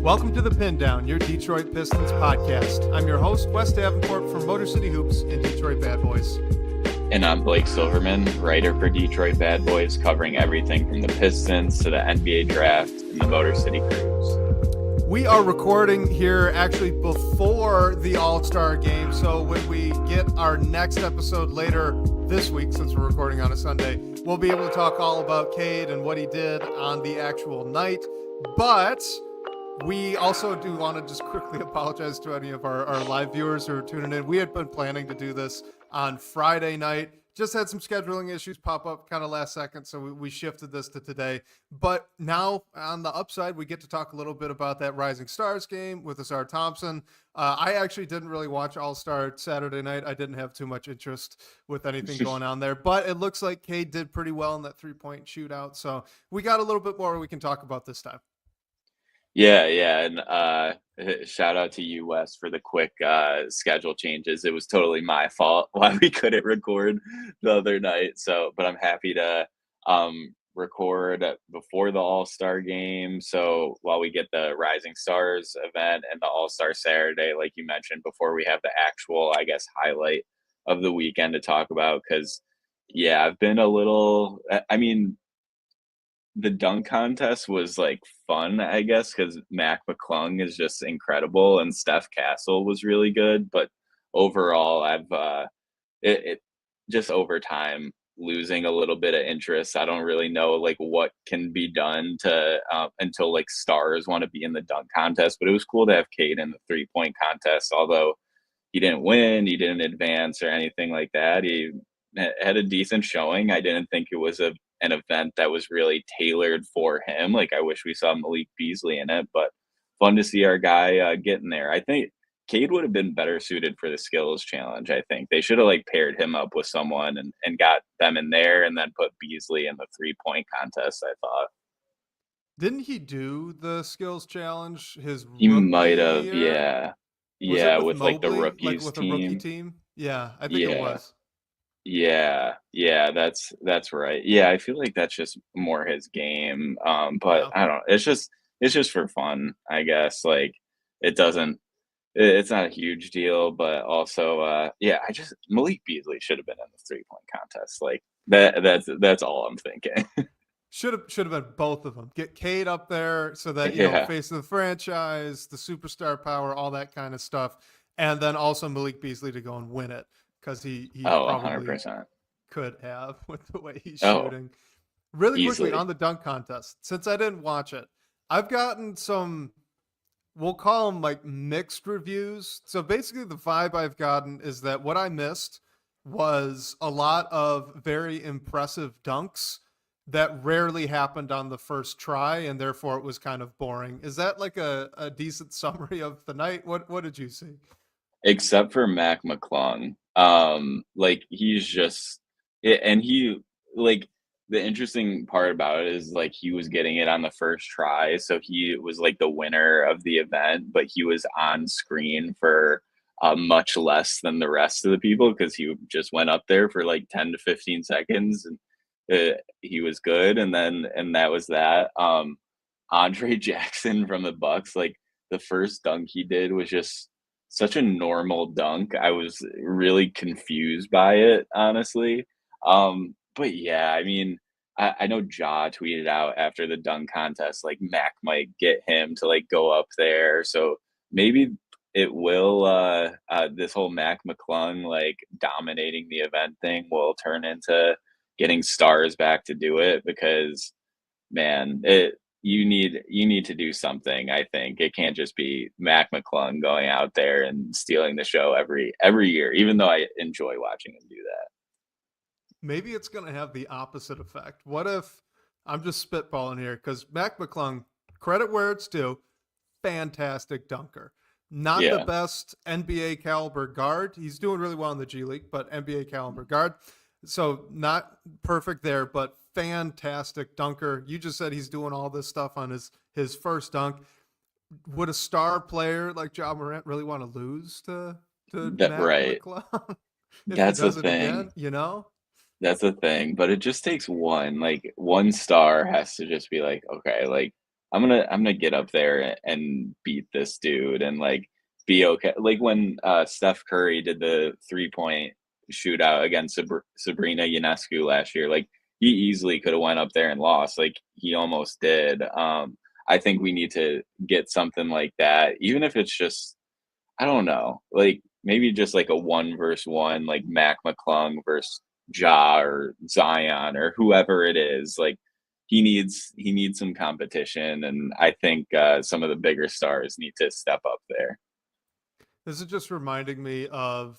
Welcome to the Pindown, your Detroit Pistons podcast. I'm your host, Wes Davenport from Motor City Hoops and Detroit Bad Boys. And I'm Blake Silverman, writer for Detroit Bad Boys, covering everything from the Pistons to the NBA draft and the Motor City Cruise. We are recording here actually before the All-Star game, so when we get our next episode later this week, since we're recording on a Sunday, we'll be able to talk all about Cade and what he did on the actual night. But we also do want to just quickly apologize to any of our live viewers who are tuning in. We had been planning to do this on Friday night. Just had some scheduling issues pop up kind of last second, so we shifted this to today. But now, on the upside, we get to talk a little bit about that Rising Stars game with Asar Thompson. I actually didn't really watch All-Star Saturday night. I didn't have too much interest with anything going on there. But it looks like Cade did pretty well in that three-point shootout. So we got a little bit more we can talk about this time. Yeah, and shout out to you, Wes, for the quick schedule changes. It was totally my fault why we couldn't record the other night. But I'm happy to record before the All-Star game. So while we get the Rising Stars event and the All-Star Saturday, like you mentioned, before we have the actual, I guess, highlight of the weekend to talk about. Because, yeah, I've been a little, the dunk contest was like fun, I guess, because Mac McClung is just incredible and Steph Castle was really good. But overall, I've it just over time losing a little bit of interest. I don't really know like what can be done to until like stars want to be in the dunk contest. But it was cool to have Cade in the 3-point contest, although he didn't win, he didn't advance or anything like that. He had a decent showing. I didn't think it was an event that was really tailored for him. Like I wish we saw Malik Beasley in it, but fun to see our guy getting there. I think Cade would have been better suited for the skills challenge. I think they should have like paired him up with someone and got them in there and then put Beasley in the 3-point contest, I thought. Didn't he do the skills challenge He might have, year? Yeah, with Mobley? like the rookies like with team. A rookie team? Yeah, I think it was. Yeah, that's right. Yeah, I feel like that's just more his game. But Yeah. I don't know. It's just for fun, I guess. Like it's not a huge deal, but also Malik Beasley should have been in the 3-point contest. Like that's all I'm thinking. Should have been both of them. Get Cade up there so that face of the franchise, the superstar power, all that kind of stuff, and then also Malik Beasley to go and win it. Because he probably 100%. could have with the way he's shooting. Really easily. Quickly on the dunk contest, since I didn't watch it, I've gotten some, we'll call them like mixed reviews. So basically the vibe I've gotten is that what I missed was a lot of very impressive dunks that rarely happened on the first try, and therefore it was kind of boring. Is that like a decent summary of the night? What did you see? Except for Mac McClung. Like he's just and he like the interesting part about it is like he was getting it on the first try, so he was like the winner of the event, but he was on screen for much less than the rest of the people because he just went up there for like 10 to 15 seconds and he was good, and that was that. Andre Jackson from the Bucks, like the first dunk he did was just such a normal dunk. I was really confused by it, honestly. But yeah, I mean, I know Ja tweeted out after the dunk contest, like Mac might get him to like go up there. So maybe it will, this whole Mac McClung, like dominating the event thing will turn into getting stars back to do it because man, you need to do something. I think it can't just be Mac McClung going out there and stealing the show every year, even though I enjoy watching him do that. Maybe it's going to have the opposite effect. What if, I'm just spitballing here, because Mac McClung, credit where it's due, fantastic dunker. Not the best NBA caliber guard. He's doing really well in the G League, but NBA caliber guard. So not perfect there, but fantastic dunker. You just said he's doing all this stuff on his first dunk. Would a star player like Ja Morant really want to lose to Mac Right. McClung? That's the thing. Again, That's the thing. But it just takes one. Like one star has to just be like, okay, like I'm gonna get up there and beat this dude and like be okay. Like when Steph Curry did the 3-point shootout against Sabrina Ionescu last year, like he easily could have went up there and lost. Like he almost did. I think we need to get something like that, even if it's just I don't know, like maybe just like a 1 versus 1, like Mac McClung versus Ja or Zion or whoever it is. Like he needs some competition, and I think some of the bigger stars need to step up there. This is just reminding me of,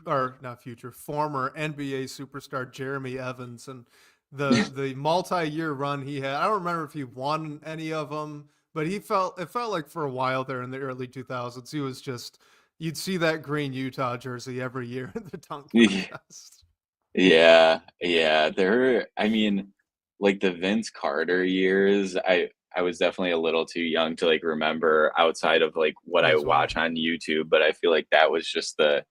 or not future, former NBA superstar Jeremy Evans and the multi-year run he had. I don't remember if he won any of them, but it felt like for a while there in the early 2000s, he was just, you'd see that green Utah jersey every year in the dunk contest. Yeah, yeah. I mean, like the Vince Carter years, I was definitely a little too young to like remember outside of like what Me I as well. watch on YouTube, but I feel like that was just the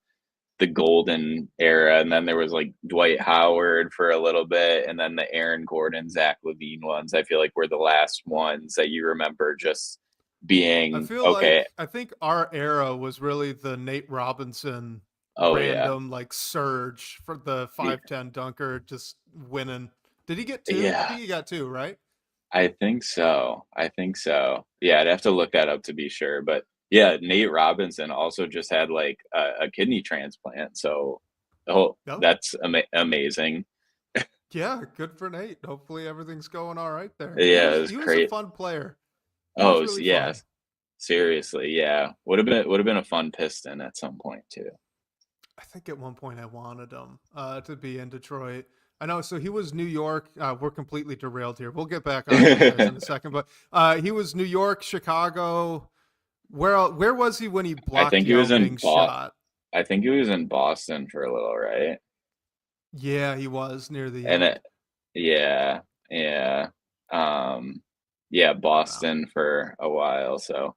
golden era. And then there was like Dwight Howard for a little bit, and then the Aaron Gordon, Zach LaVine ones, I feel like were the last ones that you remember just I being feel okay. like I think our era was really the Nate Robinson Oh yeah. random like surge for the Y- 5'10" dunker just winning. Did he get two? I Yeah. think he got two, right? I think so. I think so. Yeah, I'd have to look that up to be sure. But yeah, Nate Robinson also just had like a kidney transplant. So, oh, No. that's amazing. Yeah, good for Nate. Hopefully everything's going all right there. Yeah, it was He was a great. fun player. He was Oh, really yeah, fun. seriously. Yeah. Would have been a fun Piston at some point too. I think at one point I wanted him to be in Detroit. I know. So he was New York. We're completely derailed here. We'll get back on these guys in a second. But he was New York, Chicago. Where was he when he I blocked think he was Yao in Ming's shot? I think he was in Boston for a little, right? Yeah, he was near the And end. it, yeah, yeah. Um yeah, Wow. Boston for a while. So,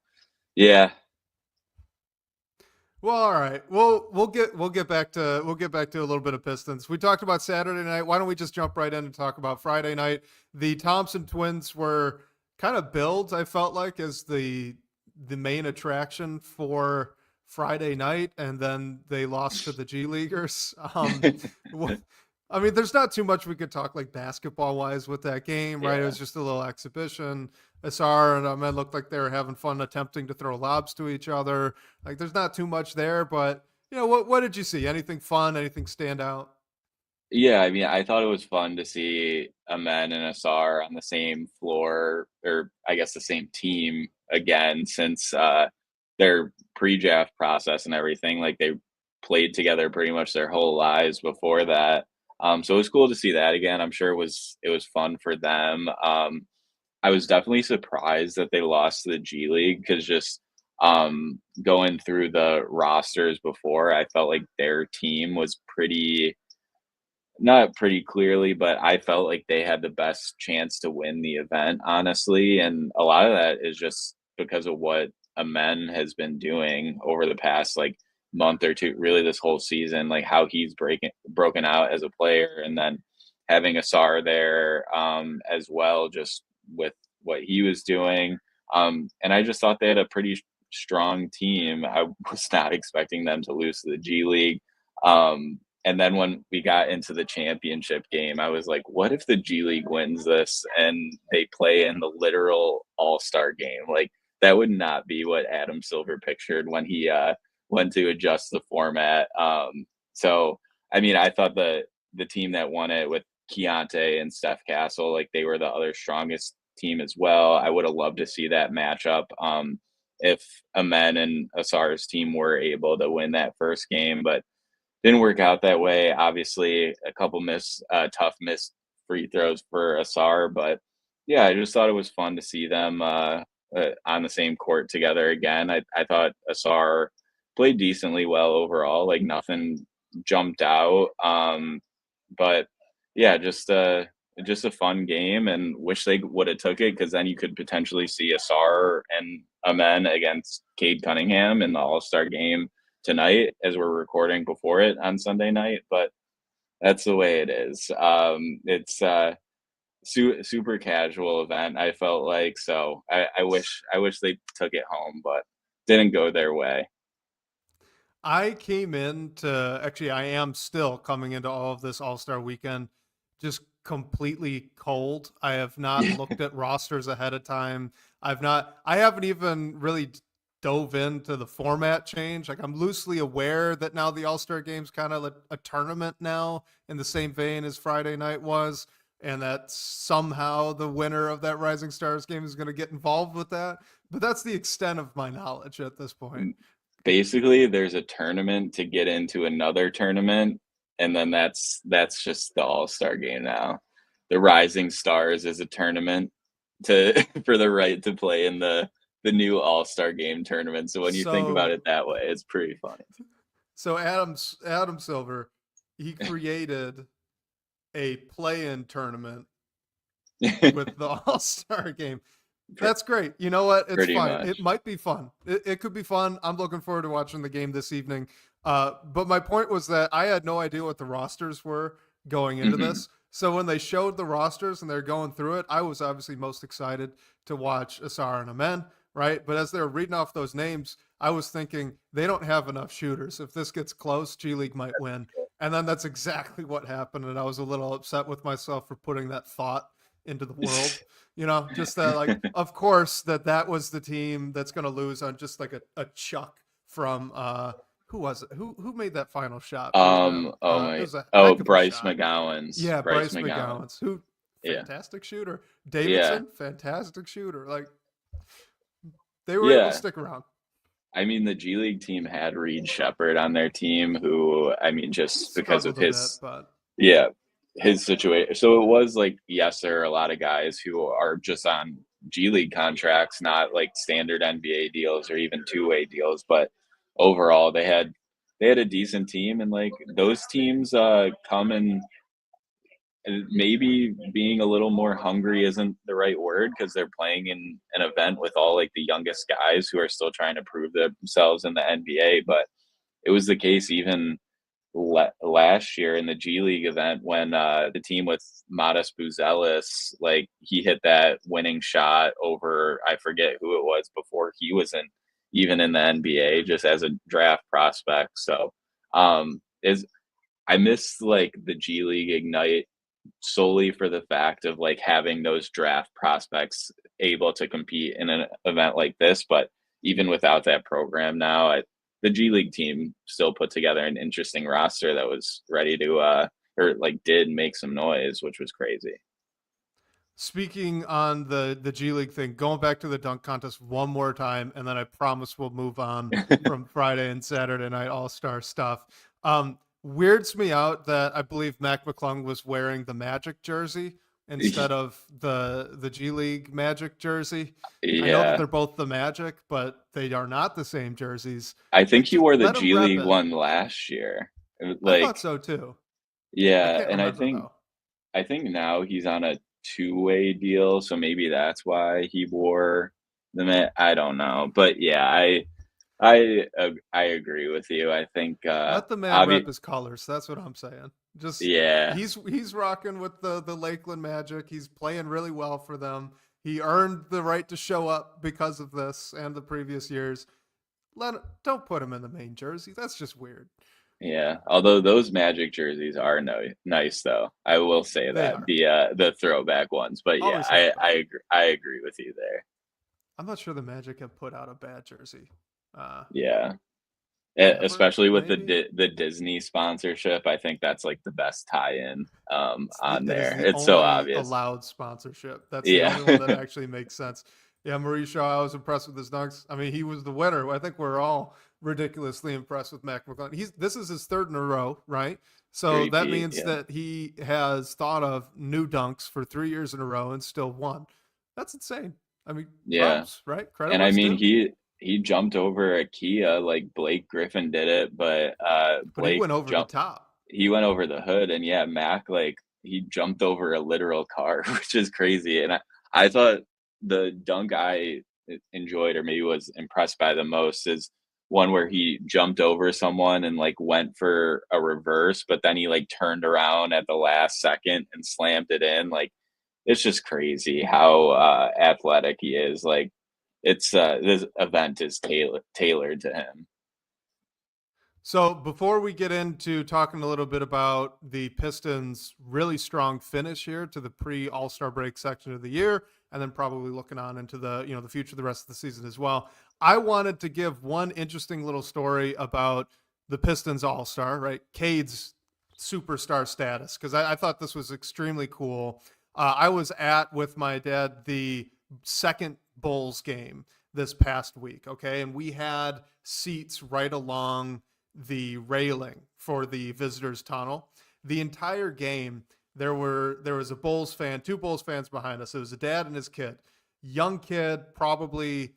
yeah. Well, all right. We'll get back to a little bit of Pistons. We talked about Saturday night. Why don't we just jump right in and talk about Friday night? The Thompson twins were kind of billed, I felt like, as the main attraction for Friday night, and then they lost to the G Leaguers. I mean, there's not too much we could talk like basketball wise with that game, right? It Yeah. was just a little exhibition. Asar and Ahmed looked like they were having fun attempting to throw lobs to each other. Like, there's not too much there, but what did you see? Anything fun? Anything stand out? Yeah, I mean, I thought it was fun to see Amen and Asar on the same floor, or I guess the same team again, since their pre-draft process and everything. Like they played together pretty much their whole lives before that. So it was cool to see that again. I'm sure it was fun for them. I was definitely surprised that they lost to the G League because just going through the rosters before, I felt like their team was pretty not pretty clearly, but I felt like they had the best chance to win the event, honestly. And a lot of that is just because of what Amen has been doing over the past like month or two, really this whole season, like how he's broken out as a player, and then having Asar there as well, just with what he was doing. And I just thought they had a pretty strong team. I was not expecting them to lose to the G League. And then when we got into the championship game, I was like, what if the G League wins this and they play in the literal all-star game? Like that would not be what Adam Silver pictured when he went to adjust the format. So I mean, I thought the team that won it with Keontae and Steph Castle, like they were the other strongest team as well. I would have loved to see that matchup. If Amen and Asar's team were able to win that first game, but didn't work out that way. Obviously, a couple tough missed free throws for Asar, but yeah, I just thought it was fun to see them on the same court together again. I thought Asar played decently well overall, like nothing jumped out. But yeah, just a fun game, and wish they would have took it because then you could potentially see Asar and Amen against Cade Cunningham in the All Star game tonight as we're recording before it on Sunday night, but that's the way it is. It's super casual event, I felt like. So I wish they took it home, but didn't go their way. I came into actually, I am still coming into all of this All Star weekend just completely cold. I have not looked at rosters ahead of time. I haven't even really dove into the format change. Like, I'm loosely aware that now the All Star game's kind of a tournament now in the same vein as Friday night was, and that somehow the winner of that Rising Stars game is going to get involved with that. But that's the extent of my knowledge at this point. Basically, there's a tournament to get into another tournament, and then that's just the All-Star game now. The Rising Stars is a tournament to for the right to play in the new All-Star game tournament. So when you think about So it that way, it's pretty funny. So Adam Silver, he created a play-in tournament with the All-Star game. That's great. You know what? It's Pretty fine. much. It might be fun. It could be fun. I'm looking forward to watching the game this evening. But my point was that I had no idea what the rosters were going into Mhm. this. So when they showed the rosters and they're going through it, I was obviously most excited to watch Asar and Amen, right? But as they were reading off those names, I was thinking they don't have enough shooters. If this gets close, G League might win. And then that's exactly what happened. And I was a little upset with myself for putting that thought into the world. Just that, like, of course, that was the team that's going to lose on just like a chuck from who was it? Who made that final shot? For them? Oh It my, was a oh heck of a Bryce shot. McGowan's. Yeah, Bryce Bryce McGowan. McGowan's, who Yeah. fantastic shooter. Yeah. Davidson, fantastic shooter. Like, they were able to Yeah. stick around. I mean, the G League team had Reed Shepherd on their team, who, I mean, just because of Struggled a bit, his, but yeah, his situation. So it was like, yes, there are a lot of guys who are just on G League contracts, not like standard NBA deals or even two-way deals, but overall they had a decent team, and like those teams come and maybe being a little more hungry isn't the right word, because they're playing in an event with all like the youngest guys who are still trying to prove themselves in the NBA. But it was the case even last year in the G League event when the team with Modest Buzelis, like he hit that winning shot over, I forget who it was, before he was even in the NBA, just as a draft prospect. So is I miss like the G League Ignite solely for the fact of like having those draft prospects able to compete in an event like this. But even without that program now, the G League team still put together an interesting roster that was ready to or like did make some noise, which was crazy. speaking on the G League thing, going back to the dunk contest one more time, and then I promise we'll move on from Friday and Saturday night All-Star stuff. Weirds me out that I believe Mac McClung was wearing the Magic jersey instead of the G League Magic jersey. I know that Yeah, they're both the Magic, but they are not the same jerseys. I think he Just wore the let them G rep League it. one last year. I thought Like, so too. I yeah, can't and remember though. I think now he's on a two-way deal, so maybe that's why he wore I don't know, but yeah, I agree with you. I think Let the man rep obvi- his colors. That's what I'm saying. Just yeah, he's rocking with the Lakeland Magic. He's playing really well for them. He earned the right to show up because of this and the previous years. Don't put him in the main jersey. That's just weird. yeah. Although those Magic jerseys are nice though. I will say They that are. the throwback ones. But yeah, Always have been. I agree with you there. I'm not sure the Magic have put out a bad jersey. Uh, Yeah. Ever, Especially with maybe? the Disney sponsorship, I think that's like the best tie-in on It is there. the It's so only obvious. allowed sponsorship. That's the Yeah. only one that actually makes sense. Yeah, Maurice Shaw, I was impressed with his dunks. I mean, he was the winner. I think we're all ridiculously impressed with Mac McClung. This is his third in a row, right? So that Three-peat, means yeah. that he has thought of new dunks for 3 years in a row and still won. That's insane. I mean, Yeah. props, right? Credit And where I it's mean, due. he jumped over a Kia like Blake Griffin did it, but But he Blake went over the jumped top. he went over the hood, and yeah, Mac like he jumped over a literal car, which is crazy. And I thought the dunk I enjoyed or maybe was impressed by the most is one where he jumped over someone and like went for a reverse, but then he like turned around at the last second and slammed it in. Like it's just crazy how athletic he is. Like it's this event is tailored to him. So before we get into talking a little bit about the Pistons' really strong finish here to the pre-All-Star break section of the year, and then probably looking on into the the future of the rest of the season as well, I wanted to give one interesting little story about the Pistons All-Star, right? Cade's superstar status, because I thought this was extremely cool. I was at with my dad the second Bulls game this past week, okay, and we had seats right along the railing for the visitors tunnel. The entire game, there was a Bulls fan, two Bulls fans behind us. It was a dad and his kid, young kid, probably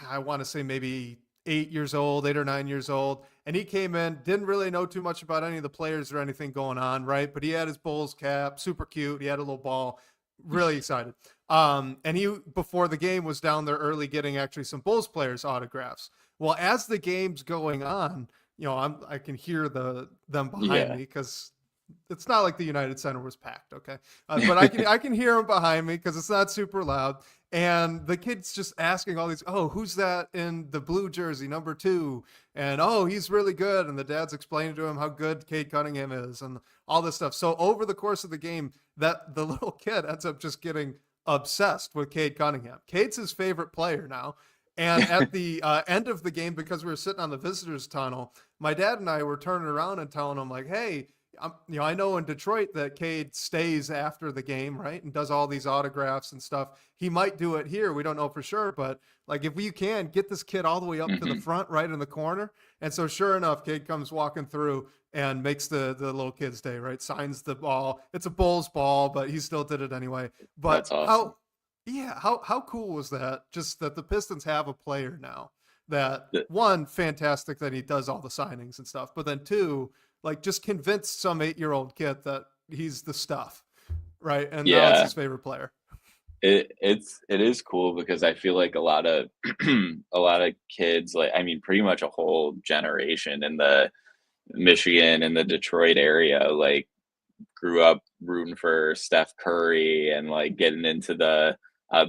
I want to say maybe 8 or 9 years old. And he came in, didn't really know too much about any of the players or anything going on, right? But he had his Bulls cap, super cute. He had a little ball, really excited. And he, before the game, was down there early getting actually some Bulls players' autographs. Well, as the game's going on, I can hear them behind me because it's not like the United Center was packed, okay? But I can hear them behind me because it's not super loud. And the kid's just asking all these, oh, who's that in the blue jersey, number 2? And, oh, he's really good. And the dad's explaining to him how good Cade Cunningham is and all this stuff. So over the course of the game, that the little kid ends up just getting obsessed with Cade Cunningham. Cade's his favorite player now. And at the end of the game, because we were sitting on the visitors tunnel, my dad and I were turning around and telling him, like, hey, I know in Detroit that Cade stays after the game, right, and does all these autographs and stuff. He might do it here. We don't know for sure, but like if you can get this kid all the way up to the front, right in the corner. And so sure enough, Cade comes walking through and makes the little kid's day, right? Signs the ball. It's a Bulls ball, but he still did it anyway. But That's awesome. how cool was that? Just that the Pistons have a player now that, one, fantastic that he does all the signings and stuff, but then two, like just convince some 8-year-old kid that he's the stuff, right? And now it's his favorite player. It is cool because I feel like a lot of a lot of kids, like I mean pretty much a whole generation in the Michigan and the Detroit area, like grew up rooting for Steph Curry and like getting into the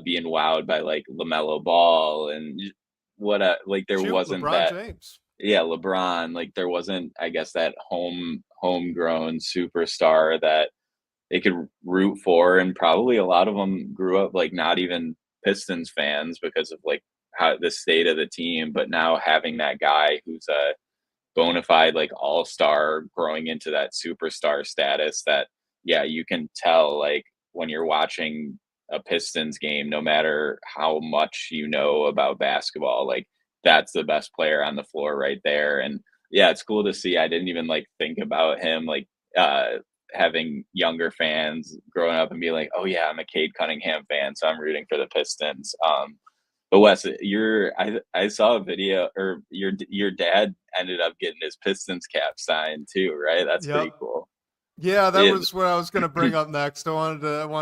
being wowed by like LaMelo Ball and like there wasn't LeBron that James. Yeah, LeBron, like there wasn't, I guess, that homegrown superstar that they could root for, and probably a lot of them grew up like not even Pistons fans because of like how the state of the team, but now having that guy who's a bona fide like all-star growing into that superstar status that you can tell like when you're watching a Pistons game, no matter how much you know about basketball, like that's the best player on the floor right there. And it's cool to see. I didn't even like think about him like having younger fans growing up and be like, oh yeah, I'm a Cade Cunningham fan, so I'm rooting for the Pistons. But Wes, I saw a video, or your dad ended up getting his Pistons cap signed too, right? That's pretty cool. Yeah, that was what I was going to bring up next. I wanted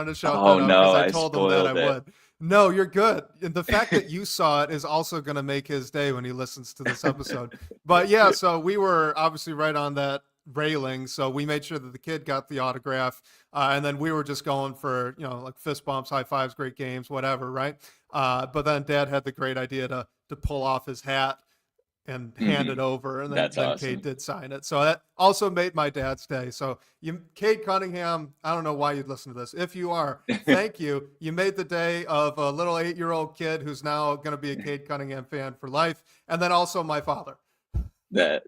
to shout that out because I told him that I would. No, you're good. And the fact that you saw it is also going to make his day when he listens to this episode. But yeah, so we were obviously right on that railing, so we made sure that the kid got the autograph, and then we were just going for like fist bumps, high fives, great games, whatever, right? But then Dad had the great idea to pull off his hat and hand it over, and then awesome. Cade did sign it. So that also made my dad's day. So Cade Cunningham, I don't know why you'd listen to this. If you are, thank you. You made the day of a little 8-year-old kid who's now going to be a Cade Cunningham fan for life, and then also my father. That's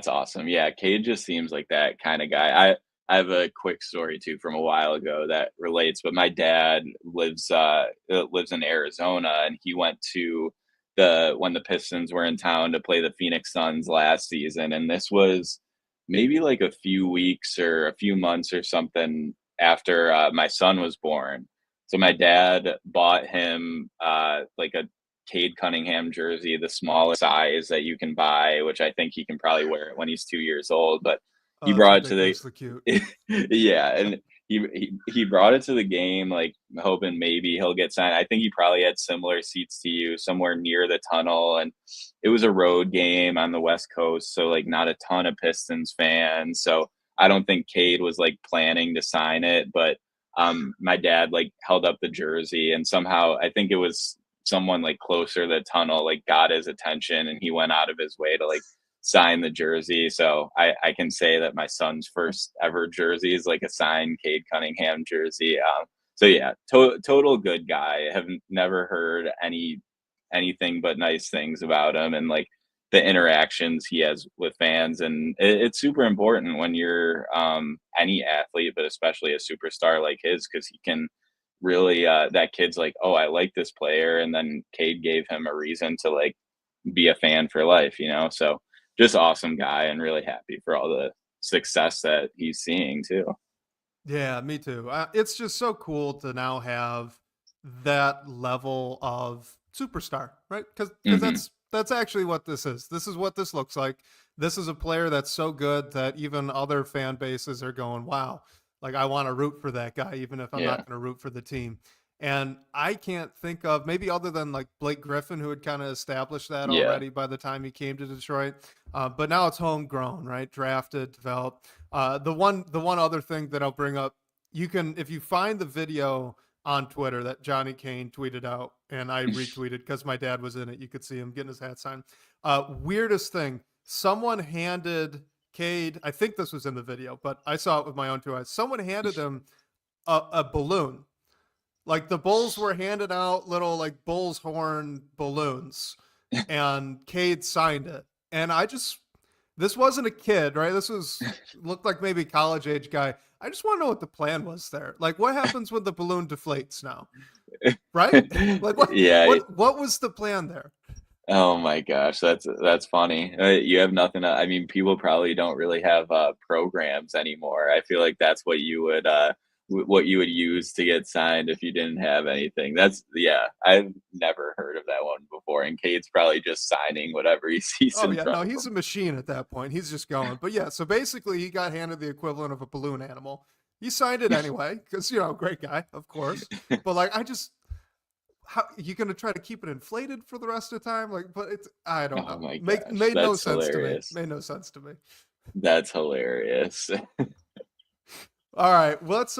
awesome. Yeah, Cade just seems like that kind of guy. I have a quick story too from a while ago that relates, but my dad lives in Arizona, and he went to when the Pistons were in town to play the Phoenix Suns last season, and this was maybe like a few weeks or a few months or something after my son was born. So my dad bought him like a Cade Cunningham jersey, the smallest size that you can buy, which I think he can probably wear it when he's 2 years old. But he brought it to the cute. and he brought it to the game, like hoping maybe he'll get signed. I think he probably had similar seats to you, somewhere near the tunnel, and it was a road game on the West Coast, so like not a ton of Pistons fans. So I don't think Cade was like planning to sign it, but my dad like held up the jersey, and somehow I think it was someone like closer to the tunnel like got his attention, and he went out of his way to like sign the jersey. So I can say that my son's first ever jersey is like a signed Cade Cunningham jersey. So yeah, total good guy. I have never heard anything but nice things about him, and like the interactions he has with fans, and it's super important when you're any athlete, but especially a superstar like his, because he can really that kid's like, oh, I like this player, and then Cade gave him a reason to like be a fan for life, you know. So just awesome guy, and really happy for all the success that he's seeing too. Yeah, me too. It's just so cool to now have that level of superstar, right? Because Hmm. that's actually what this is. This is what this looks like. This is a player that's so good that even other fan bases are going, "Wow, like I want to root for that guy, even if I'm not Yeah, going to root for the team." And I can't think of, maybe other than like Blake Griffin, who had kind of established that yeah, already by the time he came to Detroit. But now it's homegrown, right? Drafted, developed. The one other thing that I'll bring up, you can, if you find the video on Twitter that Johnny Kane tweeted out, and I retweeted because my dad was in it. You could see him getting his hat signed. Weirdest thing, someone handed Cade, I think this was in the video, but I saw it with my own two eyes. Someone handed him a balloon. Like the Bulls were handing out little like Bulls horn balloons, and Cade signed it. And I just, this wasn't a kid, right? This was, looked like maybe college age guy. I just want to know what the plan was there. Like, what happens when the balloon deflates now, right? Like, yeah. what was the plan there? Oh my gosh, that's funny. You have nothing. I mean, people probably don't really have programs anymore. I feel like that's what you would what you would use to get signed if you didn't have anything. That's yeah. I've never heard of that one before. And Kate's probably just signing whatever he sees Oh in yeah, front no, of he's a him. machine at that point. He's just going. But yeah, so basically, he got handed the equivalent of a balloon animal. He signed it anyway because great guy, of course. But like, I just, how you gonna try to keep it inflated for the rest of the time? Like, but it's, I don't Oh know. my Make gosh, made no that's sense to me. hilarious. Made no sense to me. That's hilarious. All right, let's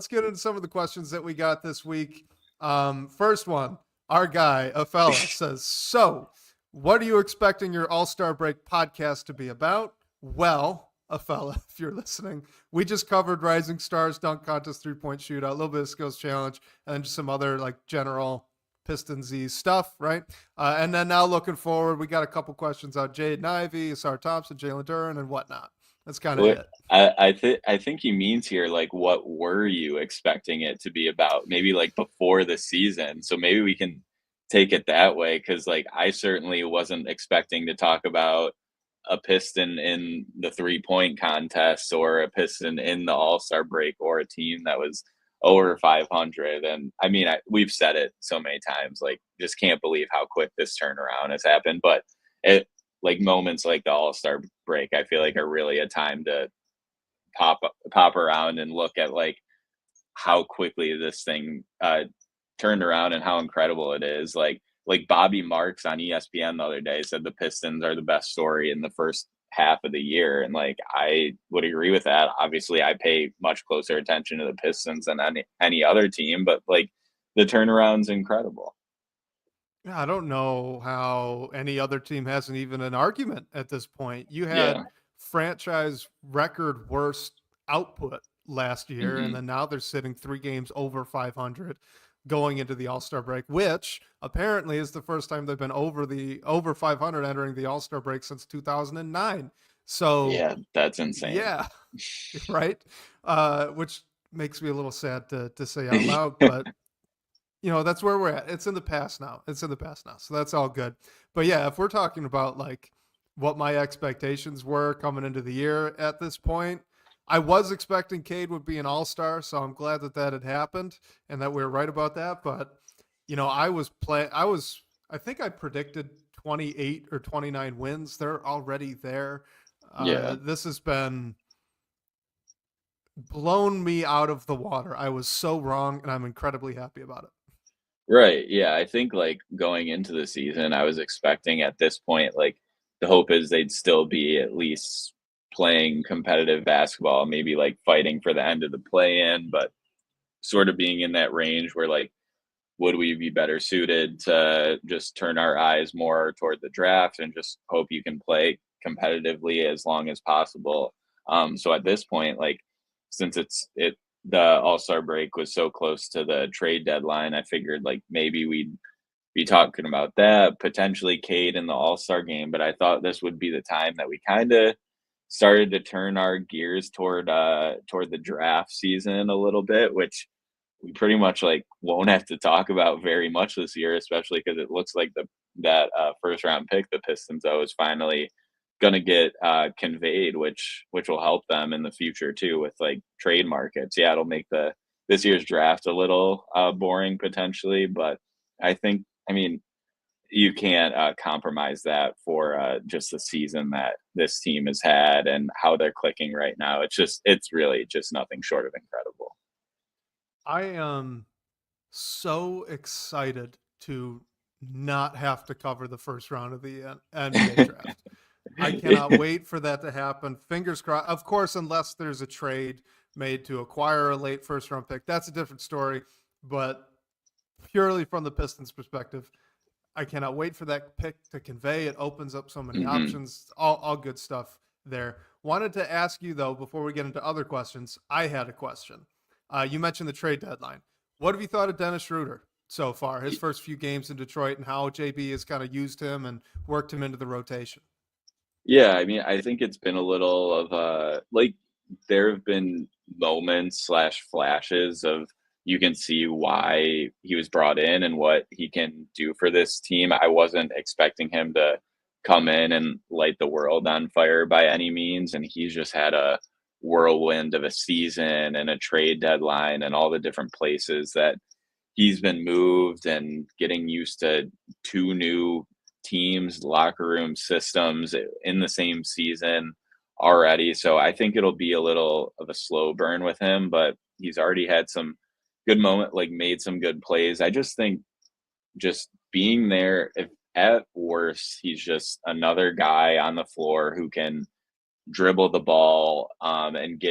get into some of the questions that we got this week. First one, our guy, a fella, says, "So, what are you expecting your All Star Break podcast to be about?" Well, a fella, if you're listening, we just covered Rising Stars dunk contest, 3-point shootout, a little bit of skills challenge, and then just some other like general Pistons-y stuff, right? And then now looking forward, we got a couple questions on Jade Ivey, Asar Thompson, Jalen Duran, and whatnot. That's kind of What it. I think he means here, like, what were you expecting it to be about? Maybe like before the season. So maybe we can take it that way, because like I certainly wasn't expecting to talk about a Piston in the 3-point contest, or a Piston in the All-Star break, or a team that was over 500. And I mean, we've said it so many times, like, just can't believe how quick this turnaround has happened. But it, like, moments like the All-Star break, I feel like are really a time to pop pop around and look at like how quickly this thing turned around, and how incredible it is. Like Bobby Marks on ESPN the other day said the Pistons are the best story in the first half of the year, and like I would agree with that. Obviously, I pay much closer attention to the Pistons than any other team, but like the turnaround's incredible. Yeah, I don't know how any other team hasn't even an argument at this point. You had Yeah. franchise record worst output last year, and Hmm. then now they're sitting 3 games over 500 going into the All Star break, which apparently is the first time they've been over 500 entering the All Star break since 2009. So Yeah, that's insane. yeah, right. Which makes me a little sad to say out loud, but that's where we're at. It's in the past now. It's in the past now. So that's all good. But yeah, if we're talking about like what my expectations were coming into the year at this point, I was expecting Cade would be an all-star. So I'm glad that that had happened and that we were right about that. But, I think I predicted 28 or 29 wins. They're already there. Yeah. This has been blown me out of the water. I was so wrong and I'm incredibly happy about it. Right. Yeah. I think like going into the season, I was expecting at this point, like the hope is they'd still be at least playing competitive basketball, maybe like fighting for the end of the play in. But sort of being in that range where like, would we be better suited to just turn our eyes more toward the draft and just hope you can play competitively as long as possible? So at this point, like, since the All-Star break was so close to the trade deadline, I figured like maybe we'd be talking about that, potentially Cade in the All-Star game, but I thought this would be the time that we kind of started to turn our gears toward the draft season a little bit, which we pretty much like won't have to talk about very much this year, especially because it looks like that first round pick the Pistons is finally gonna get conveyed, which will help them in the future too with like trade markets. Yeah, it'll make this year's draft a little boring potentially, but I mean you can't compromise that for just the season that this team has had and how they're clicking right now. It's really just nothing short of incredible. I am so excited to not have to cover the first round of the NBA draft. I cannot wait for that to happen. Fingers crossed. Of course, unless there's a trade made to acquire a late first round pick, that's a different story. But purely from the Pistons' perspective, I cannot wait for that pick to convey. It opens up so many options. All good stuff there. Wanted to ask you, though, before we get into other questions, I had a question. You mentioned the trade deadline. What have you thought of Dennis Schroeder so far, his first few games in Detroit, and how JB has kind of used him and worked him into the rotation? Yeah, I mean, I think it's been a little of like there have been moments slash flashes of you can see why he was brought in and what he can do for this team. I wasn't expecting him to come in and light the world on fire by any means, and he's just had a whirlwind of a season and a trade deadline and all the different places that he's been moved and getting used to two new teams, locker room systems in the same season already. So I think it'll be a little of a slow burn with him, but he's already had some good moment, like made some good plays. I just think just being there, if at worst, he's just another guy on the floor who can dribble the ball and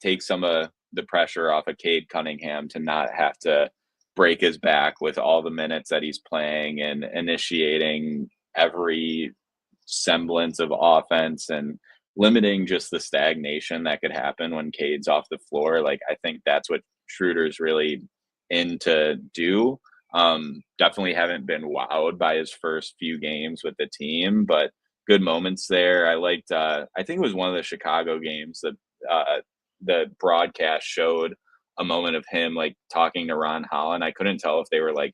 take some of the pressure off of Cade Cunningham to not have to break his back with all the minutes that he's playing and initiating every semblance of offense and limiting just the stagnation that could happen when Cade's off the floor. Like, I think that's what Schroeder's really in to do. Definitely haven't been wowed by his first few games with the team, but good moments there. I liked, I think it was one of the Chicago games that the broadcast showed a moment of him like talking to Ron Holland. I couldn't tell if they were like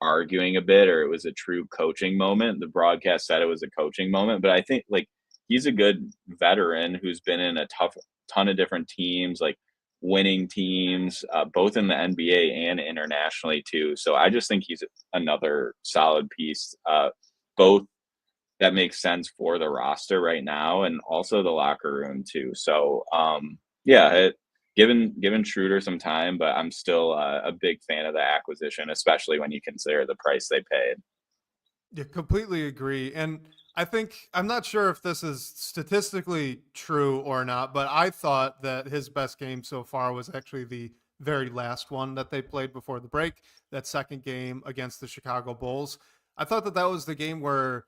arguing a bit or it was a true coaching moment. The broadcast said it was a coaching moment, but I think like he's a good veteran who's been in a ton of different teams, like winning teams, both in the NBA and internationally too. So I just think he's another solid piece, both that makes sense for the roster right now and also the locker room too. So given Schroeder some time, but I'm still a big fan of the acquisition, especially when you consider the price they paid. Yeah, completely agree. And I think, I'm not sure if this is statistically true or not, but I thought that his best game so far was actually the very last one that they played before the break, that second game against the Chicago Bulls. I thought that was the game where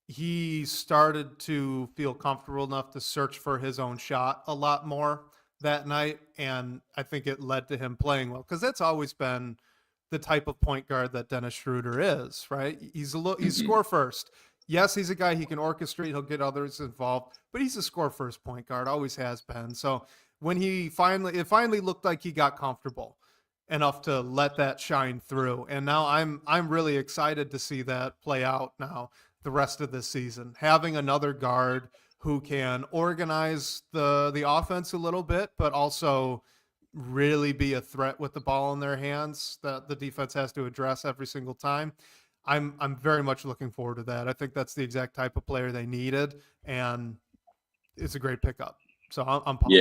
he started to feel comfortable enough to search for his own shot a lot more that night. And I think it led to him playing well, because that's always been the type of point guard that Dennis Schroeder is, right? He's score first. Yes, he's a guy he can orchestrate. He'll get others involved, but he's a score first point guard, always has been. So when it finally looked like he got comfortable enough to let that shine through. And now I'm really excited to see that play out now the rest of this season. Having another guard who can organize the offense a little bit, but also really be a threat with the ball in their hands that the defense has to address every single time. I'm very much looking forward to that. I think that's the exact type of player they needed, and it's a great pickup. So I'm pumped.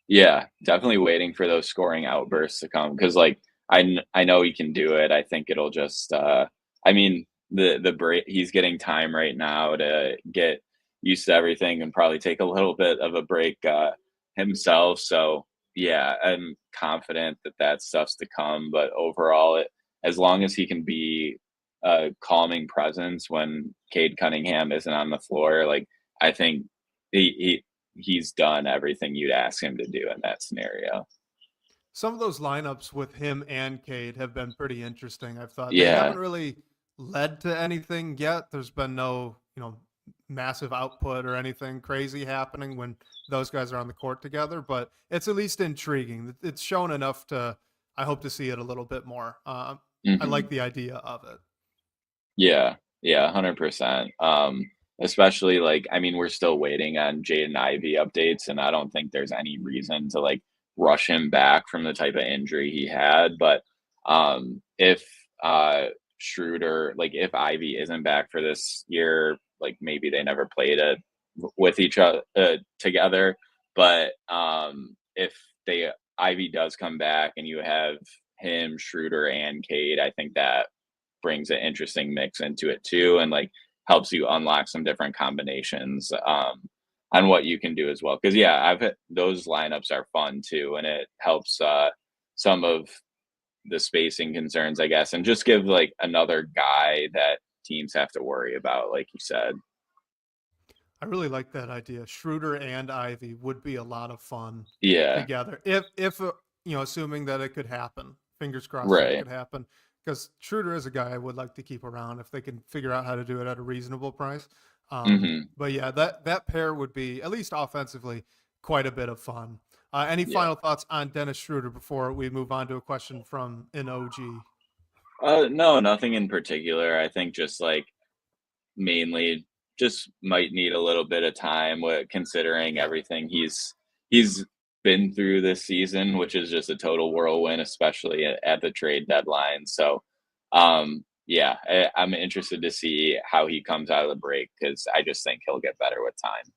Yeah, definitely waiting for those scoring outbursts to come, because like I know he can do it. I think it'll just I mean the break, he's getting time right now to get used to everything and probably take a little bit of a break himself. So yeah, I'm confident that that stuff's to come. But overall, as long as he can be a calming presence when Cade Cunningham isn't on the floor, like I think he's done everything you'd ask him to do in that scenario. Some of those lineups with him and Cade have been pretty interesting. I've thought they Yeah, haven't really led to anything yet. There's been no, massive output or anything crazy happening when those guys are on the court together, but it's at least intriguing. It's shown enough to, I hope to see it a little bit more. I hmm like the idea of it. yeah, yeah, 100%. Especially like, I mean, we're still waiting on Jaden Ivey updates, and I don't think there's any reason to like rush him back from the type of injury he had. But if Schroeder, like if Ivy isn't back for this year, like maybe they never played it with each other together. But if they Ivy does come back and you have him, Schroeder, and Cade, I think that brings an interesting mix into it too, and like helps you unlock some different combinations on what you can do as well. Because yeah, those lineups are fun too, and it helps some of the spacing concerns, I guess, and just give like another guy that teams have to worry about, like you said. I really like that idea. Schroeder and Ivy would be a lot of fun Yeah, together. If assuming that it could happen. Fingers crossed that it right. could happen. Because Schroeder is a guy I would like to keep around if they can figure out how to do it at a reasonable price. hmm But yeah, that pair would be, at least offensively, quite a bit of fun. Any Yeah. final thoughts on Dennis Schroeder before we move on to a question from an OG? No, nothing in particular. I think just like mainly just might need a little bit of time with considering Yeah. everything he's been through this season, which is just a total whirlwind, especially at the trade deadline. So, yeah, I'm interested to see how he comes out of the break because I just think he'll get better with time.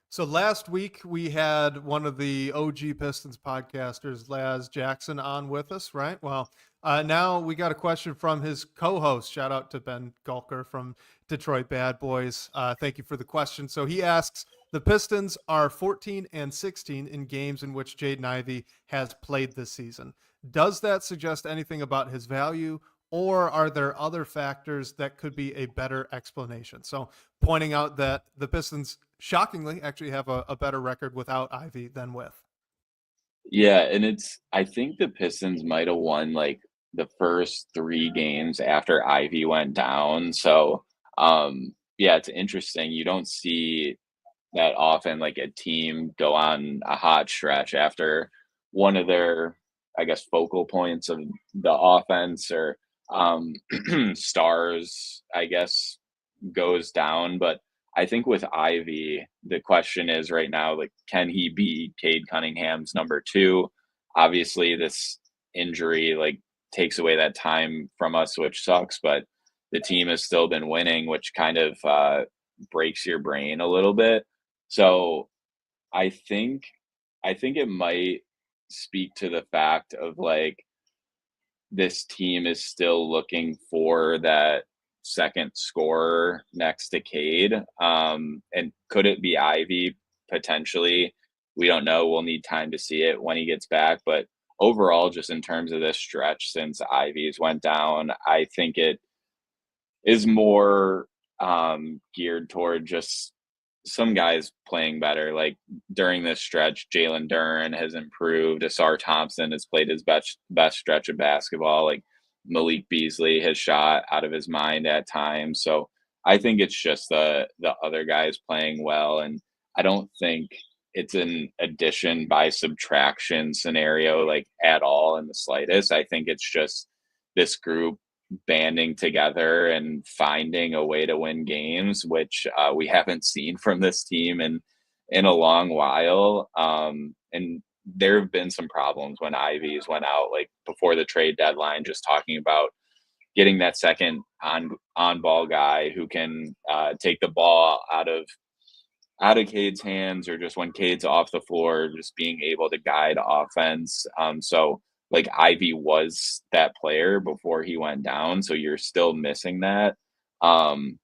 So last week we had one of the OG Pistons podcasters, Laz Jackson, on with us, right? Well, now we got a question from his co-host. Shout out to Ben Gulker from Detroit Bad Boys. Thank you for the question. So he asks, the Pistons are 14 and 16 in games in which Jaden Ivey has played this season. Does that suggest anything about his value, or are there other factors that could be a better explanation? So pointing out that the Pistons shockingly actually have a better record without Ivy than with. Yeah, and I think the Pistons might have won like the first 3 games after Ivy went down. So, yeah, it's interesting. You don't see that often, like a team go on a hot stretch after one of their, I guess, focal points of the offense or stars, I guess, goes down. But I think with Ivy, the question is right now, like, can he be Cade Cunningham's number two? Obviously, this injury like takes away that time from us, which sucks. But the team has still been winning, which kind of breaks your brain a little bit. So I think I think it might speak to the fact of like this team is still looking for that second scorer next to Cade. And could it be Ivy potentially? We don't know. We'll need time to see it when he gets back. But overall, just in terms of this stretch since Ivy's went down, I think it is more geared toward just some guys playing better. Like during this stretch, Jalen Duren has improved. Asar Thompson has played his best stretch of basketball. Like Malik Beasley has shot out of his mind at times. So I think it's just the other guys playing well, and I don't think it's an addition by subtraction scenario like at all in the slightest. I think it's just this group banding together and finding a way to win games, which we haven't seen from this team in a long while. And there have been some problems when Ivy's went out, like before the trade deadline, just talking about getting that second on ball guy who can take the ball out of Cade's hands, or just when Cade's off the floor, just being able to guide offense. So like Ivy was that player before he went down, so you're still missing that. Um,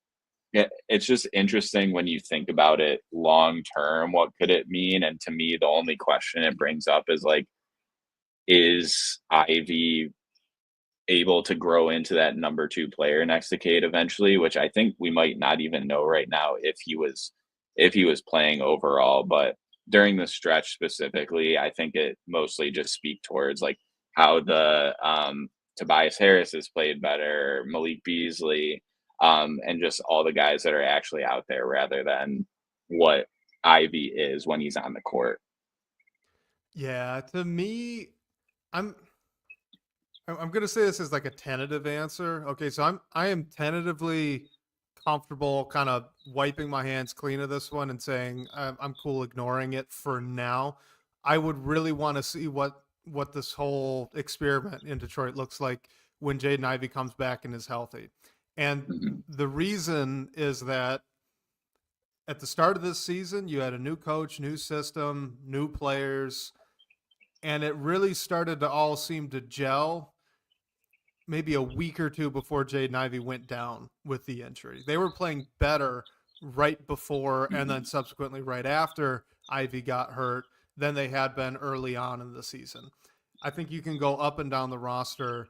Yeah, it's just interesting when you think about it long term, what could it mean? And to me, the only question it brings up is like, is Ivy able to grow into that number 2 player next to Cade eventually, which I think we might not even know right now if he was playing overall, but during the stretch specifically, I think it mostly just speak towards like how the Tobias Harris has played better, Malik Beasley, and just all the guys that are actually out there rather than what Ivy is when he's on the court. Yeah, to me, I'm I'm gonna say this as like a tentative answer. Okay, so I am tentatively comfortable kind of wiping my hands clean of this one and saying I'm cool ignoring it for now. I would really want to see what this whole experiment in Detroit looks like when Jaden Ivey comes back and is healthy. And Mhm. the reason is that at the start of this season, you had a new coach, new system, new players, and it really started to all seem to gel maybe a week or two before Jaden Ivey went down with the injury. They were playing better right before and then Mhm. subsequently right after Ivey got hurt than they had been early on in the season. I think you can go up and down the roster,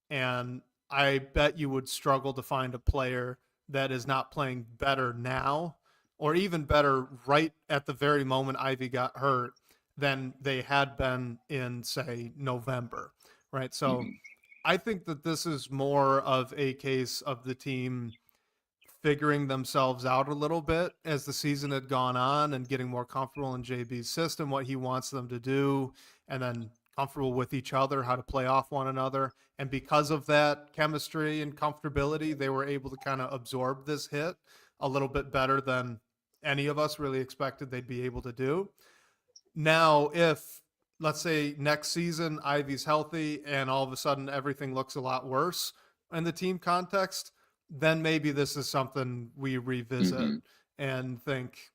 and I bet you would struggle to find a player that is not playing better now or even better right at the very moment Ivy got hurt than they had been in, say, November, right? So Mhm. I think that this is more of a case of the team figuring themselves out a little bit as the season had gone on and getting more comfortable in JB's system, what he wants them to do, and then comfortable with each other, how to play off one another. And because of that chemistry and comfortability, they were able to kind of absorb this hit a little bit better than any of us really expected they'd be able to do. Now, if let's say next season Ivy's healthy and all of a sudden everything looks a lot worse in the team context, then maybe this is something we revisit Mhm. and think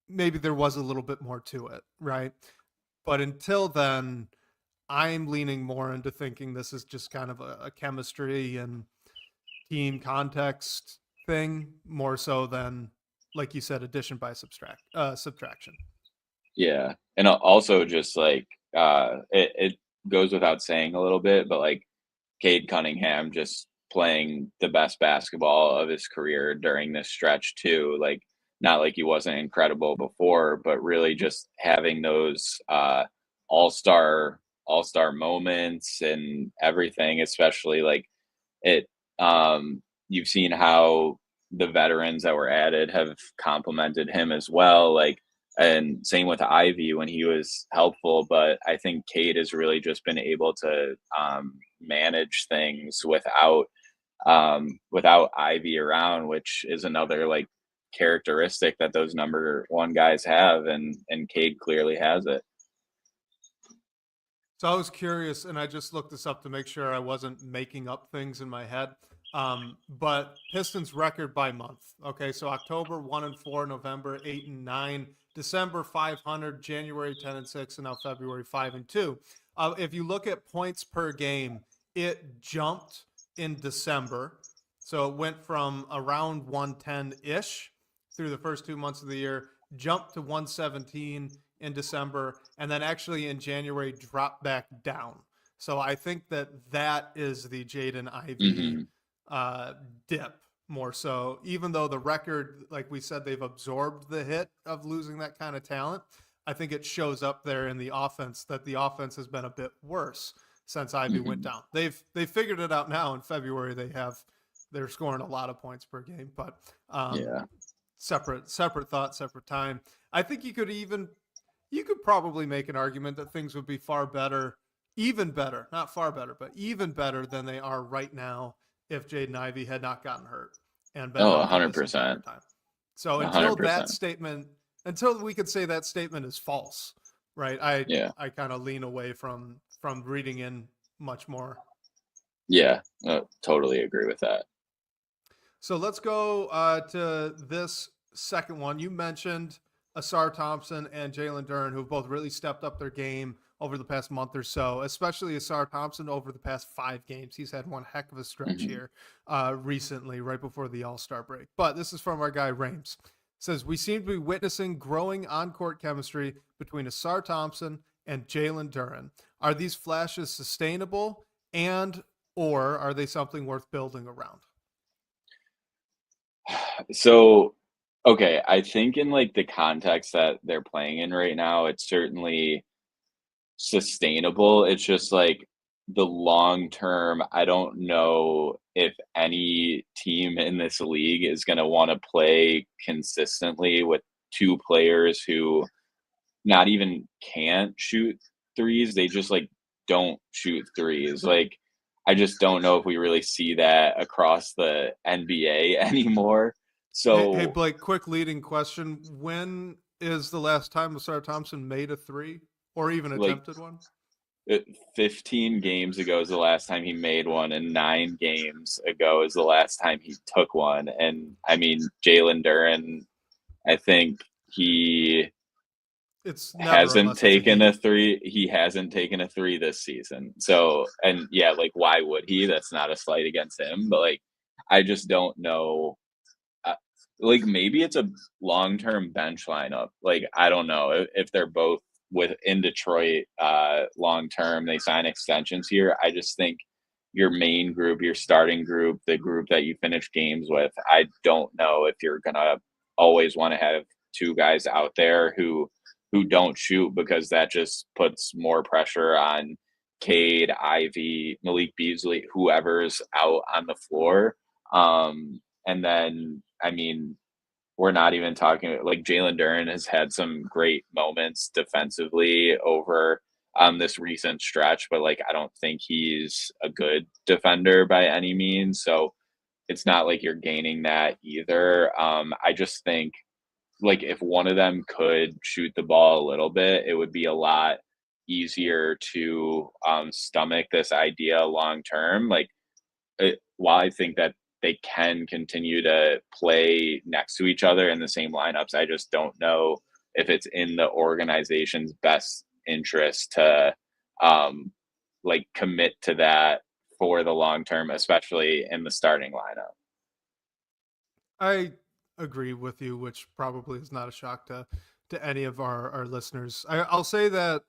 maybe there was a little bit more to it, right? But until then, I'm leaning more into thinking this is just kind of a chemistry and team context thing more so than, like you said, addition by subtraction. Yeah, and also just like, it goes without saying a little bit, but like Cade Cunningham just playing the best basketball of his career during this stretch too. Like, not like he wasn't incredible before, but really just having those all-star all-star moments and everything, especially like it you've seen how the veterans that were added have complimented him as well. Like, and same with Ivy when he was helpful, but I think Cade has really just been able to manage things without Ivy around, which is another like characteristic that those number 1 guys have, and Cade clearly has it. So I was curious, and I just looked this up to make sure I wasn't making up things in my head. But Pistons record by month. Okay, so October 1-4, November 8-9, December 500, January 10-6, and now February 5-2. If you look at points per game, it jumped in December, so it went from around 110 ish through the first 2 months of the year, jumped to 117 in December, and then actually in January dropped back down. So I think that is the Jaden Ivey Hmm. uh, dip more so. Even though the record, like we said, they've absorbed the hit of losing that kind of talent. I think it shows up there in the offense that the offense has been a bit worse since Ivy went Hmm. down. They've figured it out now. In February, they're scoring a lot of points per game, but Yeah. separate thought, separate time. I think you could probably make an argument that things would be far better, even better, not far better, but even better than they are right now if Jaden Ivey had not gotten hurt and been Oh, healthy this entire 100%. time. So 100%. until we could say that statement is false, right? Yeah. I kind of lean away from reading in much more. Yeah. Totally agree with that. So let's go to this second one. You mentioned Asar Thompson and Jalen Duren, who've both really stepped up their game over the past month or so, especially Asar Thompson over the past 5 games. He's had one heck of a stretch here recently, right before the All-Star break. But this is from our guy Rames. Says, we seem to be witnessing growing on-court chemistry between Asar Thompson and Jalen Duren. Are these flashes sustainable, and or are they something worth building around? So, okay, I think in like the context that they're playing in right now, it's certainly sustainable. It's just like the long term, I don't know if any team in this league is going to want to play consistently with 2 players who not even can't shoot threes. They just like don't shoot threes. Like, I just don't know if we really see that across the NBA anymore. Hey, So, Blake, quick leading question. When is the last time Asar Thompson made a 3 or even like, attempted one? 15 games ago is the last time he made one, and 9 games ago is the last time he took one. And I mean, Jalen Duren, I think he It's never hasn't unless it's a taken heat. a 3. He hasn't taken a 3 this season. So, and yeah, like, why would he? That's not a slight against him, but like, I just don't know. Like, maybe it's a long-term bench lineup. Like, I don't know if they're both in Detroit long term. They sign extensions here. I just think your main group, your starting group, the group that you finish games with, I don't know if you're gonna always want to have 2 guys out there who don't shoot, because that just puts more pressure on Cade, Ivy, Malik Beasley, whoever's out on the floor. And then, I mean, we're not even talking like Jalen Duren has had some great moments defensively over this recent stretch, but like, I don't think he's a good defender by any means. So it's not like you're gaining that either. I just think like if one of them could shoot the ball a little bit, it would be a lot easier to stomach this idea long term. Like, while I think that they can continue to play next to each other in the same lineups, I just don't know if it's in the organization's best interest to like commit to that for the long term, especially in the starting lineup. I agree with you, which probably is not a shock to any of our listeners. I'll say that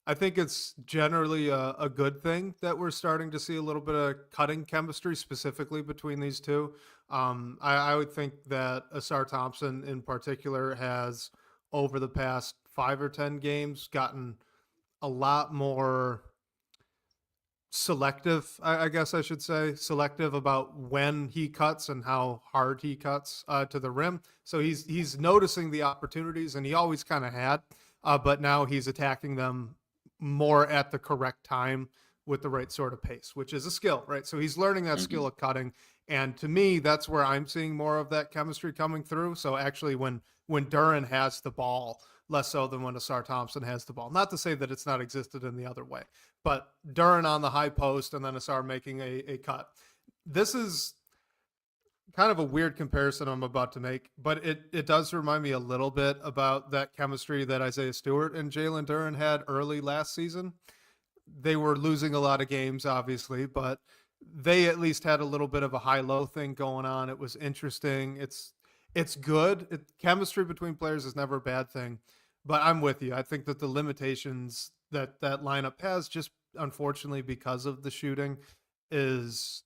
I think it's generally a good thing that we're starting to see a little bit of cutting chemistry specifically between these two. I would think that Asar Thompson in particular has, over the past 5 or 10 games, gotten a lot more selective, I guess I should say, selective about when he cuts and how hard he cuts to the rim. So he's noticing the opportunities, and he always kind of had, but now he's attacking them more at the correct time with the right sort of pace, which is a skill, right? So he's learning that skill of cutting, and to me, that's where I'm seeing more of that chemistry coming through. So actually, when Duren has the ball, less so than when Asar Thompson has the ball. Not to say that it's not existed in the other way, but Duren on the high post and then Asar making a cut. This is kind of a weird comparison I'm about to make, but it does remind me a little bit about that chemistry that Isaiah Stewart and Jalen Duren had early last season. They were losing a lot of games, obviously, but they at least had a little bit of a high-low thing going on. It was interesting. It's good. Chemistry between players is never a bad thing, but I'm with you. I think that the limitations that lineup has, just unfortunately because of the shooting, is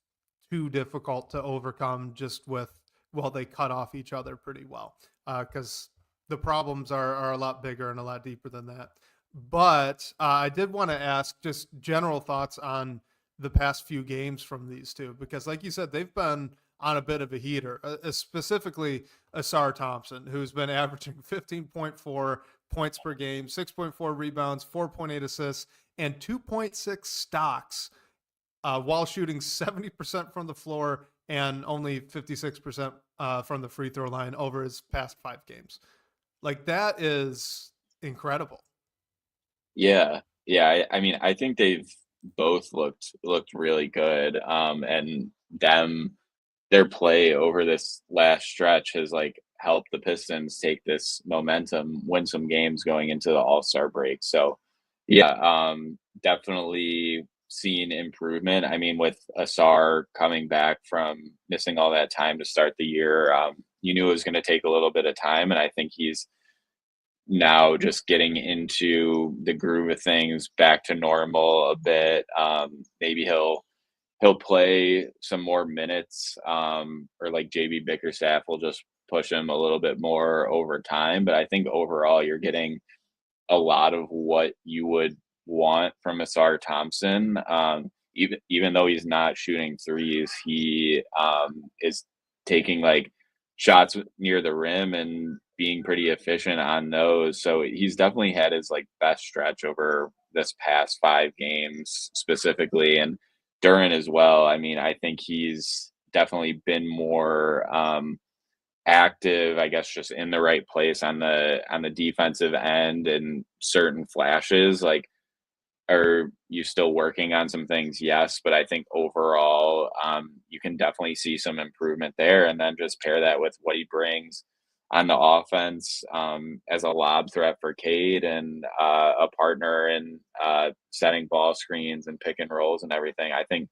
too difficult to overcome just with, well, they cut off each other pretty well, because the problems are a lot bigger and a lot deeper than that. But I did want to ask just general thoughts on the past few games from these two, because like you said, they've been on a bit of a heater, specifically Asar Thompson, who's been averaging 15.4 points per game, 6.4 rebounds, 4.8 assists, and 2.6 stocks, while shooting 70% from the floor and only 56% from the free throw line over his past 5 games. Like, that is incredible. Yeah. I mean, I think they've both looked really good. And their play over this last stretch has like helped the Pistons take this momentum, win some games going into the All-Star break. So, Yeah, definitely seen improvement. I mean, with Asar coming back from missing all that time to start the year, you knew it was going to take a little bit of time, and I think he's now just getting into the groove of things, back to normal a bit. Maybe he'll play some more minutes, or like JB Bickerstaff will just push him a little bit more over time. But I think overall, you're getting a lot of what you would want from Asar Thompson. Even though he's not shooting threes, he is taking like shots near the rim and being pretty efficient on those. So he's definitely had his like best stretch over this past 5 games specifically, and Duran as well. I mean, I think he's definitely been more active, I guess, just in the right place on the defensive end, and certain flashes. Like, are you still working on some things? Yes, but I think overall, you can definitely see some improvement there. And then just pair that with what he brings on the offense, as a lob threat for Cade, and a partner in setting ball screens and pick and rolls and everything. I think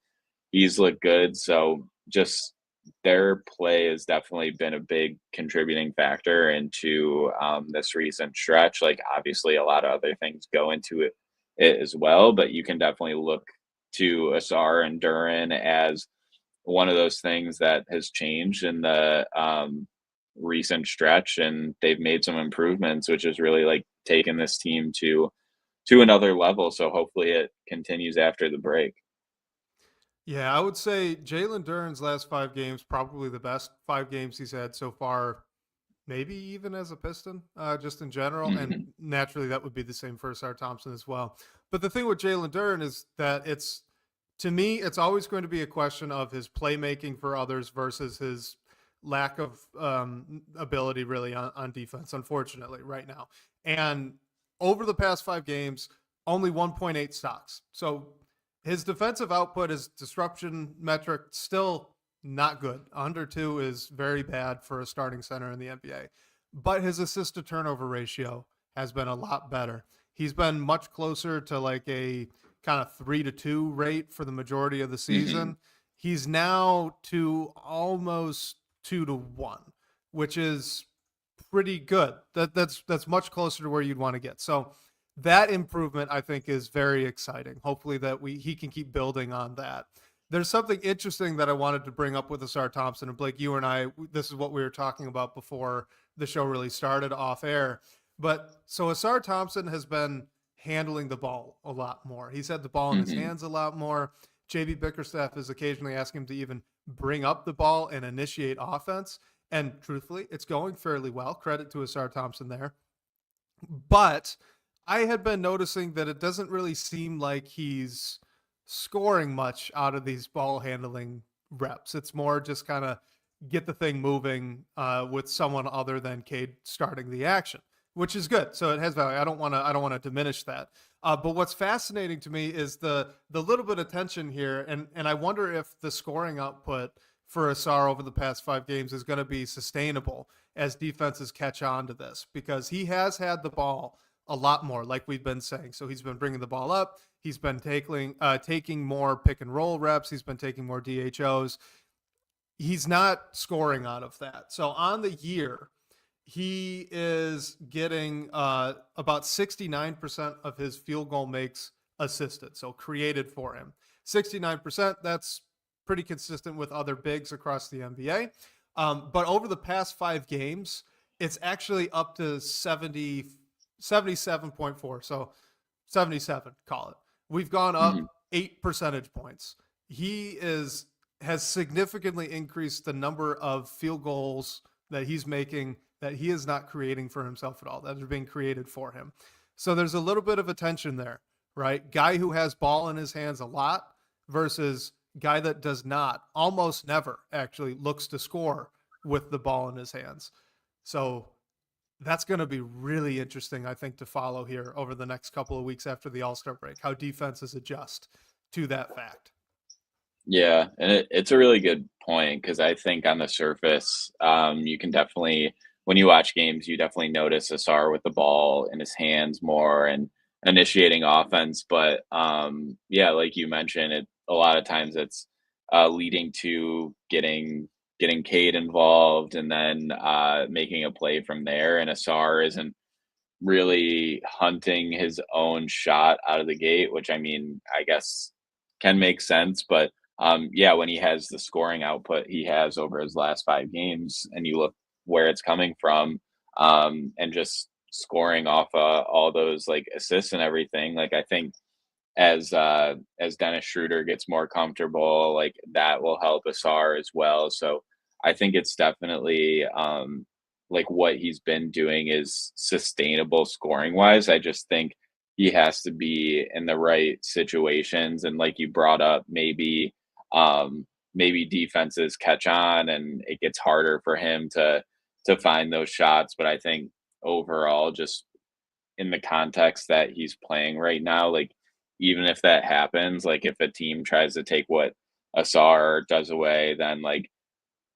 he's looked good. So just their play has definitely been a big contributing factor into this recent stretch. Like, obviously, a lot of other things go into it as well, but you can definitely look to Asar and Duran as one of those things that has changed in the recent stretch, and they've made some improvements, which is really like taking this team to another level. So hopefully it continues after the break. Yeah, I would say Jalen Duren's last 5 games, probably the best 5 games he's had so far, maybe even as a Piston, just in general. And Mhm. naturally, that would be the same for Sar Thompson as well. But the thing with Jalen Duren is that to me, it's always going to be a question of his playmaking for others versus his lack of ability really on defense, unfortunately, right now. And over the past 5 games, only 1.8 stocks. So his defensive output, his disruption metric, still not good. Under 2 is very bad for a starting center in the NBA. But his assist to turnover ratio has been a lot better. He's been much closer to like a kind of 3-2 rate for the majority of the Mhm. season. He's now to almost 2-1, which is pretty good. That's much closer to where you'd want to get. So that improvement, I think, is very exciting. Hopefully that he can keep building on that. There's something interesting that I wanted to bring up with Asar Thompson, and Blake, you and I, this is what we were talking about before the show really started off air. But so Asar Thompson has been handling the ball a lot more. He's had the ball in his Mhm. hands a lot more. JB Bickerstaff is occasionally asking him to even bring up the ball and initiate offense. And truthfully, it's going fairly well. Credit to Asar Thompson there. But I had been noticing that it doesn't really seem like he's scoring much out of these ball handling reps. It's more just kind of get the thing moving with someone other than Cade starting the action, which is good. So it has value. I don't want to diminish that. But what's fascinating to me is the little bit of tension here, and I wonder if the scoring output for Asar over the past 5 games is going to be sustainable as defenses catch on to this, because he has had the ball a lot more, like we've been saying. So he's been bringing the ball up. He's been taking more pick and roll reps. He's been taking more DHOs. He's not scoring out of that. So on the year, he is getting about 69% of his field goal makes assisted, so created for him. 69%, that's pretty consistent with other bigs across the NBA. But over the past 5 games, it's actually up to 77.4. So 77, call it. We've gone Mhm. up 8 percentage points. He has significantly increased the number of field goals that he's making that he is not creating for himself at all, that are being created for him. So there's a little bit of a tension there, right? Guy who has ball in his hands a lot versus guy that does not, almost never actually looks to score with the ball in his hands. So that's going to be really interesting, I think, to follow here over the next couple of weeks after the All-Star break, how defenses adjust to that fact. Yeah, and it's a really good point, because I think on the surface, you can definitely, when you watch games, you definitely notice Asar with the ball in his hands more, and initiating offense. But yeah, like you mentioned, a lot of times it's leading to getting Cade involved and then making a play from there. And Asar isn't really hunting his own shot out of the gate, which I mean, I guess can make sense. But yeah, when he has the scoring output he has over his last 5 games, and you look where it's coming from, and just scoring off all those like assists and everything, like I think as Dennis Schroeder gets more comfortable, like that will help Asar as well. So I think it's definitely like what he's been doing is sustainable scoring wise. I just think he has to be in the right situations, and like you brought up, maybe defenses catch on and it gets harder for him to find those shots. But I think overall, just in the context that he's playing right now, like even if that happens, like if a team tries to take what Asar does away, then like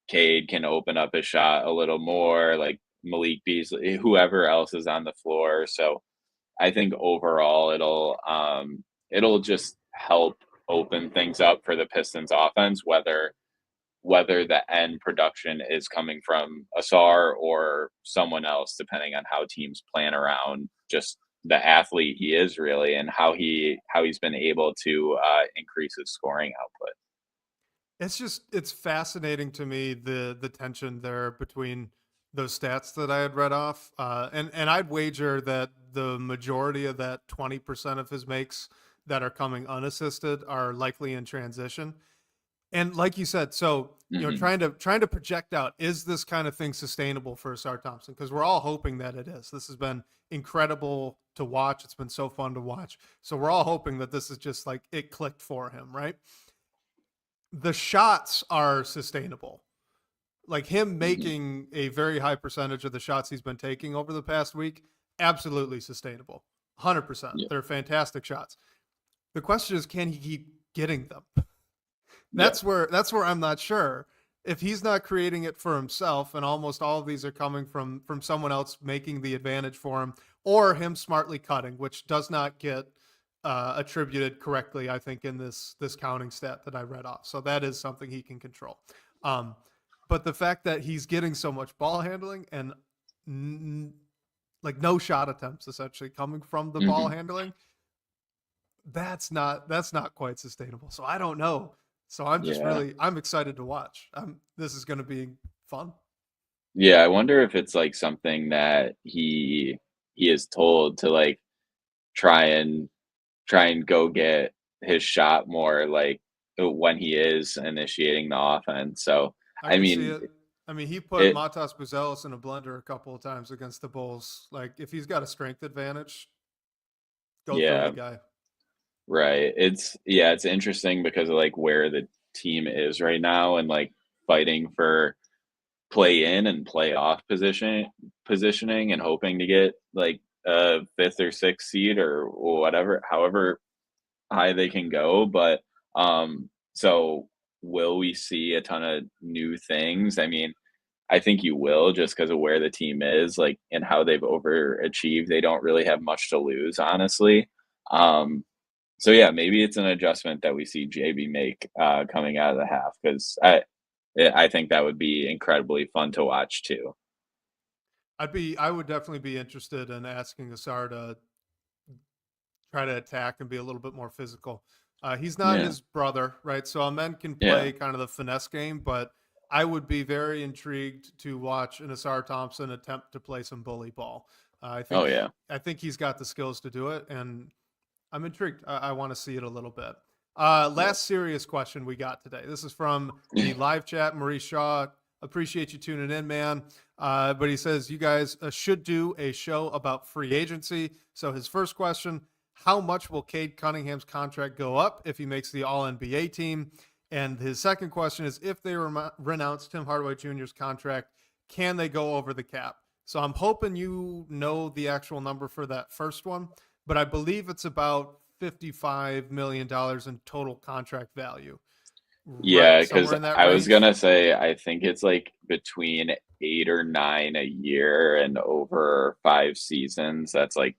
Cade can open up his shot a little more, like Malik Beasley, whoever else is on the floor. So I think overall it'll just help open things up for the Pistons offense, whether the end production is coming from Asar or someone else, depending on how teams plan around just the athlete he is really, and how he's been able to increase his scoring output. It's fascinating to me the tension there between those stats that I had read off, and I'd wager that the majority of that 20% of his makes that are coming unassisted are likely in transition. And like you said, so trying to project out, is this kind of thing sustainable for Asar Thompson? Because we're all hoping that it is. This has been incredible to watch. It's been so fun to watch. So we're all hoping that this is just like it clicked for him, right? The shots are sustainable. Like him making a very high percentage of the shots he's been taking over the past week, absolutely sustainable. 100%. Yeah. They're fantastic shots. The question is, can he keep getting them? That's where I'm not sure. If he's not creating it for himself, and almost all of these are coming from someone else making the advantage for him, or him smartly cutting, which does not get attributed correctly, I think, in this counting stat that I read off. So that is something he can control. But the fact that he's getting so much ball handling and like no shot attempts essentially coming from the ball handling, that's not quite sustainable. So I don't know. So I'm just I'm excited to watch. This is going to be fun. Yeah, I wonder if it's like something that he is told to like try and go get his shot more, like when he is initiating the offense. So I mean, see it. I mean, he put Matas Buzelis in a blender a couple of times against the Bulls. Like, if he's got a strength advantage, go for the guy. Right. It's interesting because of like where the team is right now, and like fighting for play in and play off positioning and hoping to get like a 5th or 6th seed or whatever, however high they can go. But so will we see a ton of new things? I mean, I think you will, just because of where the team is, like, and how they've overachieved. They don't really have much to lose, honestly. So yeah, maybe it's an adjustment that we see JB make coming out of the half, because I think that would be incredibly fun to watch too. I would definitely be interested in asking Asar to try to attack and be a little bit more physical. He's not his brother, right? So Amen can play kind of the finesse game, but I would be very intrigued to watch an Asar Thompson attempt to play some bully ball. I think he's got the skills to do it, and I'm intrigued. I want to see it a little bit. Last serious question we got today. This is from the live chat. Maurice Shaw, appreciate you tuning in, man. But he says you guys should do a show about free agency. So his first question: how much will Cade Cunningham's contract go up if he makes the All-NBA team? And his second question is, if they renounce Tim Hardaway Jr.'s contract, can they go over the cap? So I'm hoping you know the actual number for that first one, but I believe it's about $55 million in total contract value. Yeah, because I was going to say, I think it's like between 8 or 9 a year, and over 5 seasons, that's like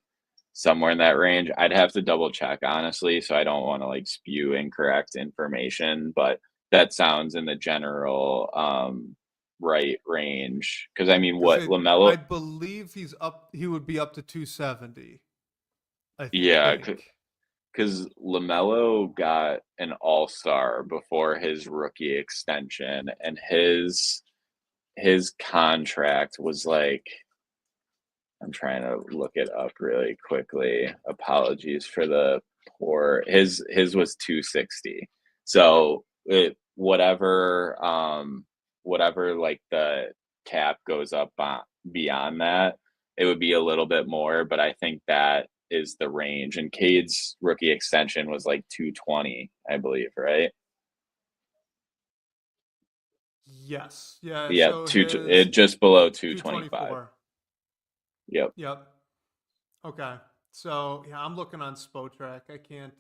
somewhere in that range. I'd have to double check honestly, so I don't want to like spew incorrect information, but that sounds in the general right range. Because I mean, Because what Lamelo? I believe he would be up to 270. I Yeah, think. because LaMelo got an all-star before his rookie extension, and his contract was like, I'm trying to look it up really quickly. Apologies for the poor. His was 260. So whatever like the cap goes up beyond that, it would be a little bit more, but I think that is the range. And Cade's rookie extension was like 220, I believe, right? Yes. Yeah. Yeah, So it his just below 225. 224. Yep. Yep. Okay. So yeah, I'm looking on Spotrac. I can't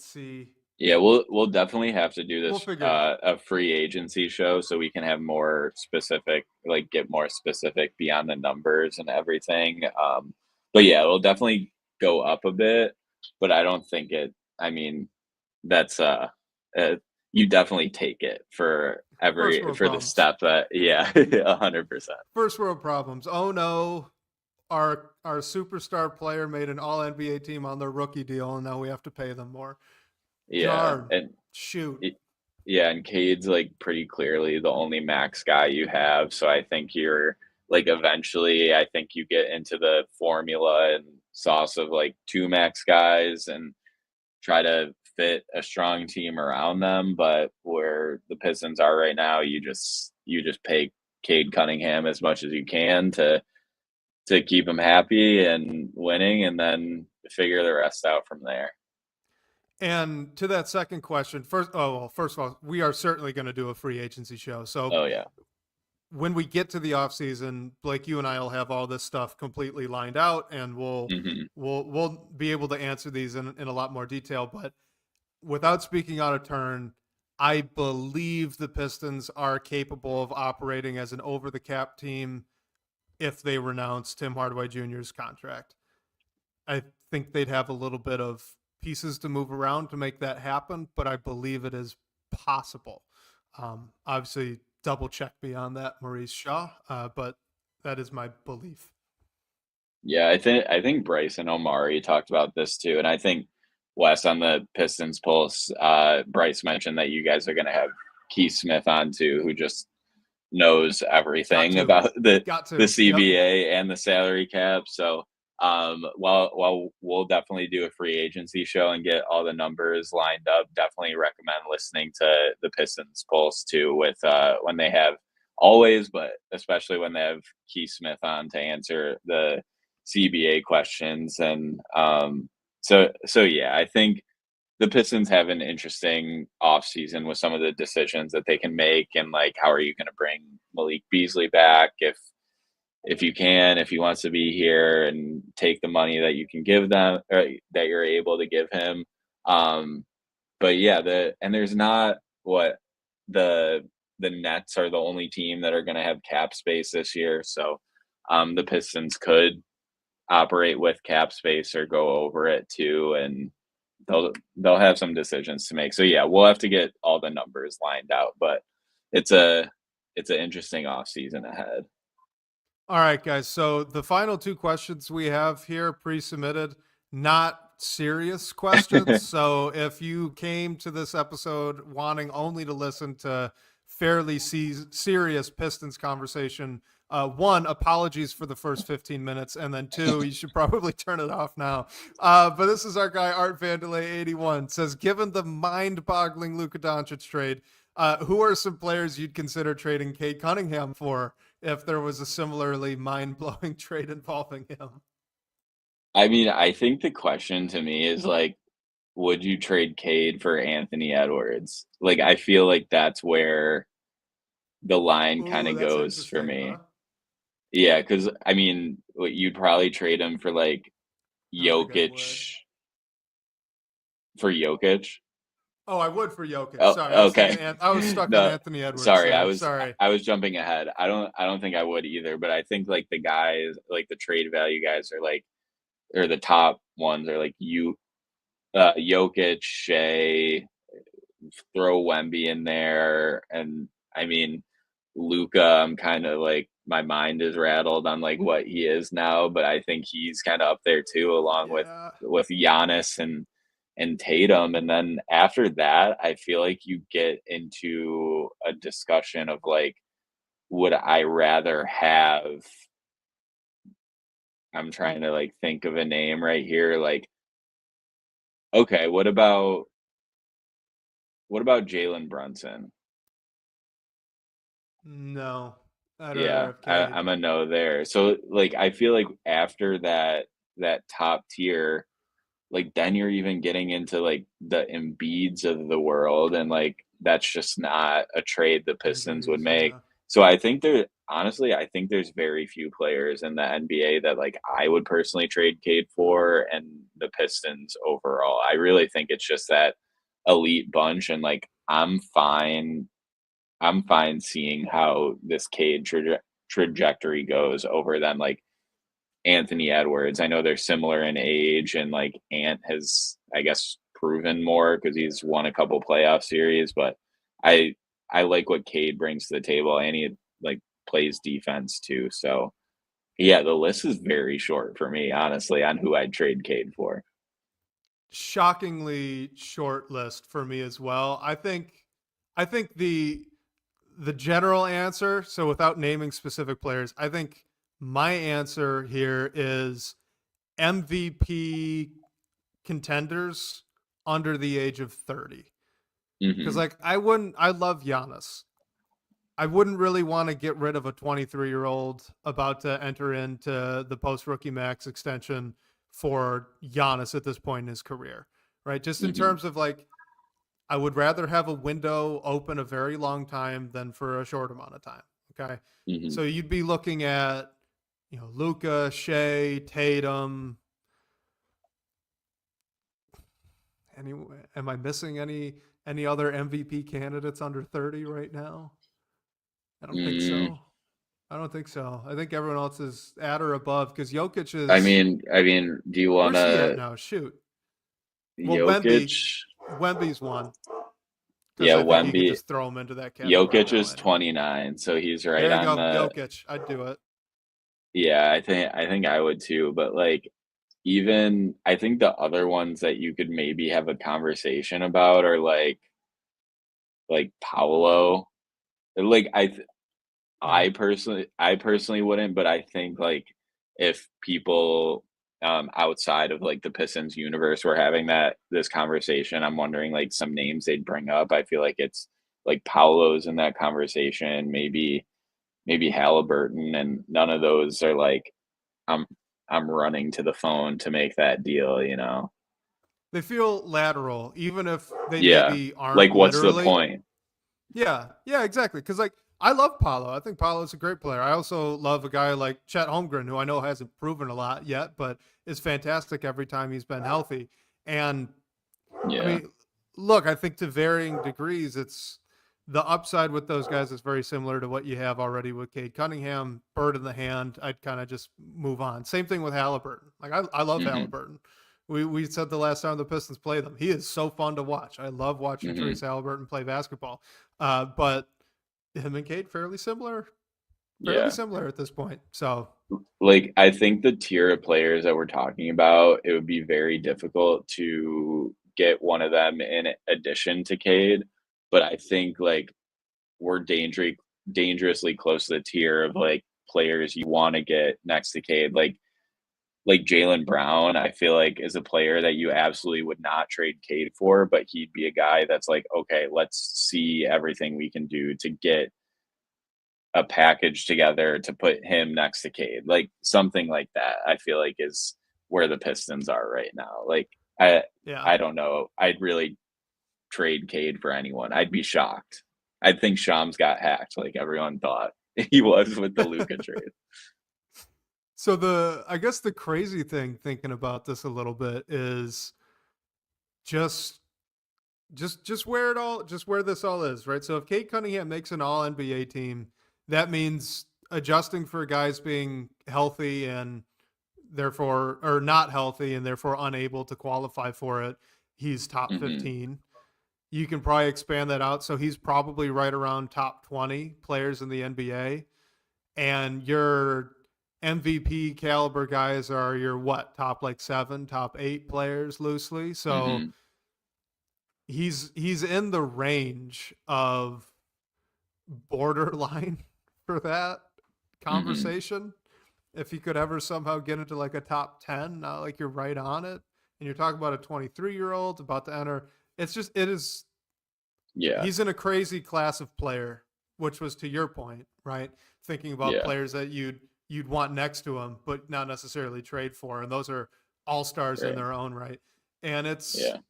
see. Yeah, we'll definitely have to do We'll this figure it out. a free agency show so we can have more specific, like get more specific beyond the numbers and everything. But yeah, it'll definitely go up a bit, but I don't think it. I mean, that's uh you definitely take it for First world the problems. step that yeah, 100%. First world problems. Oh no. Our superstar player made an all NBA team on their rookie deal, and now we have to pay them more. Yeah, Darn. and Shoot. yeah, and Cade's like pretty clearly the only max guy you have. So I think you're like eventually I think you get into the formula and sauce of like two max guys and try to fit a strong team around them. But where the Pistons are right now, you just pay Cade Cunningham as much as you can to keep him happy and winning, and then figure the rest out from there. And to that second question, first of all, we are certainly going to do a free agency show. So Oh yeah. when we get to the offseason, Blake, you and I will have all this stuff completely lined out, and Hmm. we'll be able to answer these in a lot more detail. But without speaking out of turn, I believe the Pistons are capable of operating as an over the cap team if they renounce Tim Hardaway Jr.'s contract. I think they'd have a little bit of pieces to move around to make that happen, but I believe it is possible. Obviously, double check beyond that, Maurice Shaw, but that is my belief. Yeah, I think Bryce and Omari talked about this too, and I think Wes on the Pistons Pulse, Bryce mentioned that you guys are going to have Keith Smith on too, who just knows Got everything to, about got the to. Yep. CBA and the salary cap. So, while we'll definitely do a free agency show and get all the numbers lined up, definitely recommend listening to the Pistons Pulse too with when they have always, but especially when they have Keith Smith on to answer the CBA questions. And so yeah, I think the Pistons have an interesting offseason with some of the decisions that they can make, and like how are you going to bring Malik Beasley back if you can, if he wants to be here and take the money that you can give them or that you're able to give him. Um, but yeah, there's not what the the Nets are the only team that are going to have cap space this year, so the Pistons could operate with cap space or go over it too, and they'll have some decisions to make. So yeah, we'll have to get all the numbers lined out, but it's a it's an interesting off season ahead. All right, guys. So the final two questions we have here pre-submitted, not serious questions. So if you came to this episode wanting only to listen to fairly serious Pistons conversation, one, apologies for the first 15 minutes, and then two, you should probably turn it off now. But this is our guy Art Vandelay 81 says, given the mind-boggling Luka Doncic trade, who are some players you'd consider trading Cade Cunningham for if there was a similarly mind-blowing trade involving him? I mean, I think the question to me is like, would you trade Cade for Anthony Edwards? Like, I feel like that's where the line kind Ooh, of that's goes for interesting, huh? me. Yeah, because I mean, you'd probably trade him for like I don't think I would. Jokic for Jokic. Oh, I would for Jokic. Oh, Sorry, okay. I was stuck on No, Anthony Edwards. sorry, There. Sorry. I was jumping ahead. I don't think I would either, but I think like the guys, like the trade value guys are like, or the top ones are like Jokic, Shea, throw Wemby in there, and I mean Luca. I'm kind of like my mind is rattled on like what he is now, but I think he's kind of up there too, along Yeah. with Giannis and Tatum. And then after that, I feel like you get into a discussion of like, would I rather have? I'm trying to like think of a name right here. Like, okay, what about Jalen Brunson? No, I'd rather Yeah, have Cade. I'm a no there. So like I feel like after that top tier, like then you're even getting into like the Embiids of the world, and like that's just not a trade the Pistons would Injuries. make. Yeah. So I think there honestly, I think there's very few players in the NBA that like I would personally trade Cade for, and the Pistons overall. I really think it's just that elite bunch, and like I'm fine seeing how this Cade trajectory goes over them, like Anthony Edwards. I know they're similar in age, and like Ant has, I guess, proven more because he's won a couple playoff series. But I I like what Cade brings to the table, and he like plays defense too. So yeah, the list is very short for me, honestly, on who I'd trade Cade for. Shockingly short list for me as well. I think the general answer, so without naming specific players, I think my answer here is MVP contenders under the age of 30. Because Hmm. like I love Giannis. I wouldn't really want to get rid of a 23-year-old about to enter into the post rookie max extension for Giannis at this point in his career, right? Just in Hmm. terms of like, I would rather have a window open a very long time than for a short amount of time. Okay. Hmm. So you'd be looking at, Luca, Shea, Tatum. Anyway, am I missing any other MVP candidates under 30 right now? I don't think Mm, so. I don't think so. I think everyone else is at or above because Jokic is. I mean, do you want Where's he at to now? Shoot. Well, Jokic? Wemby's one because Yeah, I think you could Wemby. just throw him into that category Jokic now is anyway. 29, so he's right There you on go, the. Jokic. I'd do it. Yeah, I think I would too, but like even I think the other ones that you could maybe have a conversation about are like Paolo. Like Yeah. I personally wouldn't, but I think like if people outside of like the Pistons universe were having this conversation, I'm wondering like some names they'd bring up. I feel like it's like Paolo's in that conversation, maybe Halliburton, and none of those are like I'm I'm running to the phone to make that deal, you know. They feel lateral, even if they Yeah. maybe aren't Like what's the literally. point? Yeah, yeah, exactly. Because like I love Paulo. I think Paulo's a great player. I also love a guy like Chet Holmgren, who I know hasn't proven a lot yet, but is fantastic every time he's been healthy. And I Yeah. mean, look, I think to varying degrees, it's the upside with those guys is very similar to what you have already with Cade Cunningham, bird in the hand. I'd kind of just move on. Same thing with Halliburton. Like I love Mhm. Halliburton. We said the last time the Pistons play them, he is so fun to watch. I love watching Mhm. Therese Halliburton play basketball. But him and Cade fairly Yeah. similar at this point. So Like I think the tier of players that we're talking about, it would be very difficult to get one of them in addition to Cade, but I think like we're dangerously close to the tier of like players you want to get next to Cade. Like Jalen Brown, I feel like is a player that you absolutely would not trade Cade for, but he'd be a guy that's like, okay, let's see everything we can do to get a package together to put him next to Cade. Like something like that, I feel like is where the Pistons are right now. Like yeah, I don't know. I'd really trade Cade for anyone. I'd be shocked. I think Shams got hacked like everyone thought he was with the Luca trade. so I guess the crazy thing thinking about this a little bit is just just where this all is, right? So if Cade Cunningham makes an all NBA team, that means adjusting for guys being healthy and therefore, or not healthy and therefore unable to qualify for it, he's top Mm-hmm. 15. You can probably expand that out. So he's probably right around top 20 players in the NBA. And your MVP caliber guys are your what? Top like 7, top 8 players loosely. So Mm-hmm. he's in the range of borderline for that Mm-hmm. conversation. If he could ever somehow get into like a top 10, not like you're right on it, and you're talking about a 23-year-old about to enter, it is, Yeah. he's in a crazy class of player, which was to your point, right? Thinking about Yeah. players that you'd want next to him, but not necessarily trade for. And those are all stars in Right. their own right. And Yeah.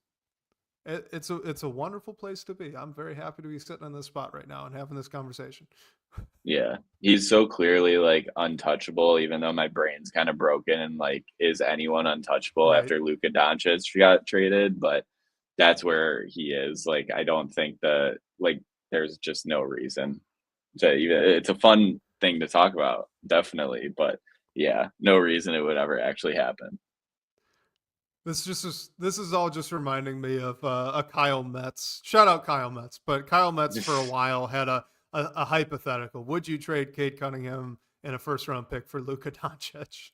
it's a wonderful place to be. I'm very happy to be sitting in this spot right now and having this conversation. Yeah. He's so clearly like untouchable, even though my brain's kind of broken and like, is anyone untouchable Right. after Luka Doncic got traded? But that's where he is. Like, I don't think there's just no reason to even, it's a fun thing to talk about, definitely. But yeah, no reason it would ever actually happen. This is all just reminding me of a Kyle Metz. Shout out Kyle Metz, but Kyle Metz for a while had a hypothetical. Would you trade Cade Cunningham in a first round pick for Luka Doncic?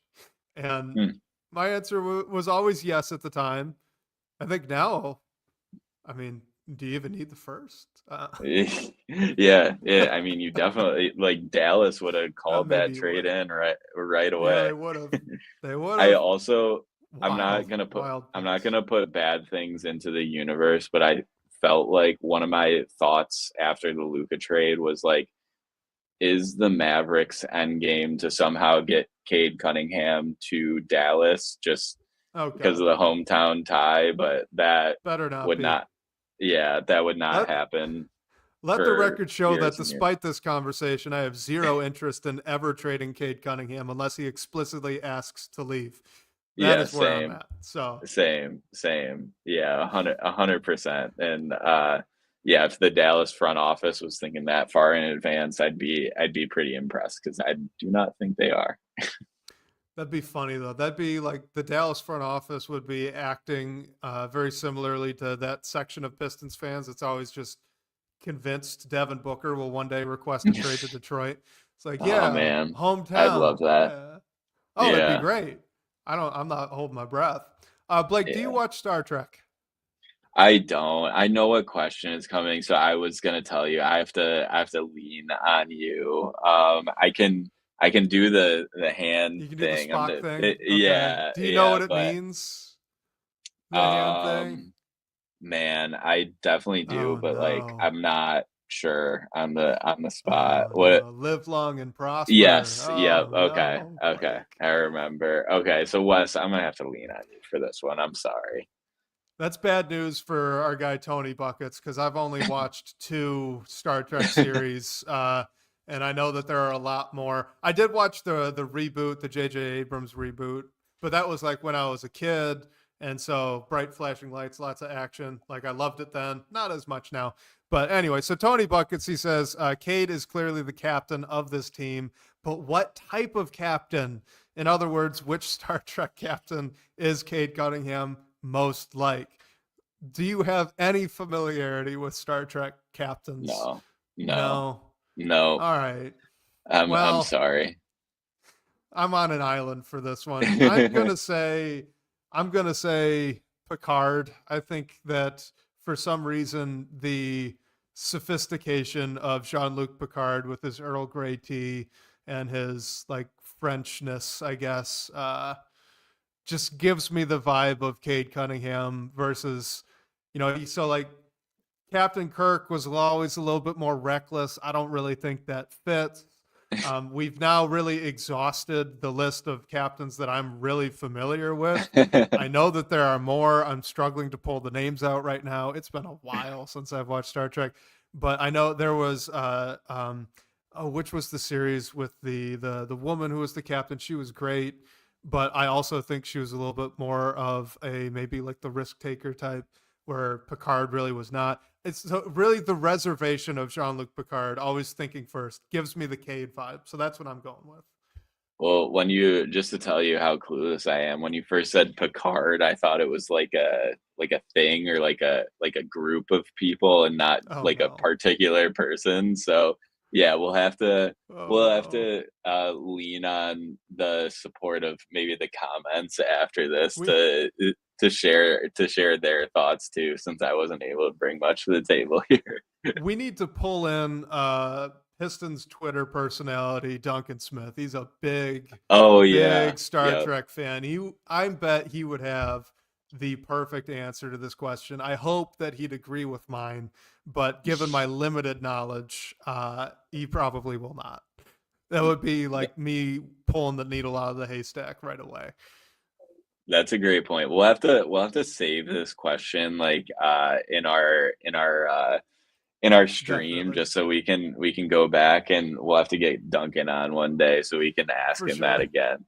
And Hmm. my answer was always yes at the time. I think now, I mean, do you even need the first? Yeah, yeah. I mean, you definitely like Dallas would have called Maybe that you trade would. in right Yeah, away. they would have. They would I have. also Wild, wild I'm not picks. gonna put bad things into the universe, but I felt like one of my thoughts after the Luka trade was like, is the Mavericks end game to somehow get Cade Cunningham to Dallas just Oh because God, of the hometown tie? But that better not would be. not, yeah, that would not Let happen Let the for record show that years and years. despite this conversation, I have zero interest in ever trading Cade Cunningham unless he explicitly asks to leave. That Yeah, is where I'm same. at. So Same. Yeah, 100%. And yeah, if the Dallas front office was thinking that far in advance, I'd be pretty impressed because I do not think they are. that'd be funny though. That'd be like the Dallas front office would be acting very similarly to that section of Pistons fans. It's always just convinced Devin Booker will one day request a trade to Detroit. It's like, Oh yeah, man, I'd love hometown. that. Yeah. Oh, that'd be Yeah, great. I'm not holding my breath. Blake, do you yeah. watch Star Trek? I don't. I know what question is coming, so I was gonna tell you. I have to lean on you. I can do the hand You can do the thing. Spock thing. Okay. Yeah, Do you know yeah, what it but means? The hand thing? um man, I definitely do, Oh but like no. I'm not sure on the spot. Oh What? no. Live long and prosper. Yes, yep, Oh okay, no, okay. Blake. I remember. Okay, so Wes, I'm gonna have to lean on you for this one. I'm sorry. That's bad news for our guy Tony Buckets because I've only watched 2 Star Trek series, and I know that there are a lot more. I did watch the reboot, the J.J. Abrams reboot, but that was like when I was a kid, and so bright flashing lights, lots of action. Like I loved it then, not as much now. But anyway, so Tony Buckets, he says, Cade is clearly the captain of this team, but what type of captain? In other words, which Star Trek captain is Cade Cunningham most like? Do you have any familiarity with Star Trek captains? No, no, No. no. All right. I'm Well, sorry. I'm on an island for this one. I'm going to say Picard. I think that for some reason the sophistication of Jean-Luc Picard with his Earl Grey tea and his like Frenchness, I guess, just gives me the vibe of Cade Cunningham versus, so like Captain Kirk was always a little bit more reckless. I don't really think that fits. We've now really exhausted the list of captains that I'm really familiar with. I know that there are more. I'm struggling to pull the names out right now. It's been a while since I've watched Star Trek, but I know there was which was the series with the woman who was the captain. She was great, but I also think she was a little bit more of a maybe like the risk taker type. where Picard really was not. It's really the reservation of Jean-Luc Picard, always thinking first, gives me the Cade vibe. So that's what I'm going with. Well, just to tell you how clueless I am, when you first said Picard, I thought it was like a thing or like a group of people and not Oh like a no. particular person. So yeah, Oh we'll have no. to lean on the support of maybe the comments after this We to share their thoughts too, since I wasn't able to bring much to the table here. we need to pull in Pistons Twitter personality Duncan Smith. He's a Oh yeah. big Star Yep. Trek fan. I bet he would have the perfect answer to this question. I hope that he'd agree with mine, but given my limited knowledge, he probably will not. That would be like me pulling the needle out of the haystack right away. That's a great point. We'll have to save this question like in our stream Definitely. just so we can go back, and we'll have to get Duncan on one day so we can ask For him that sure. again.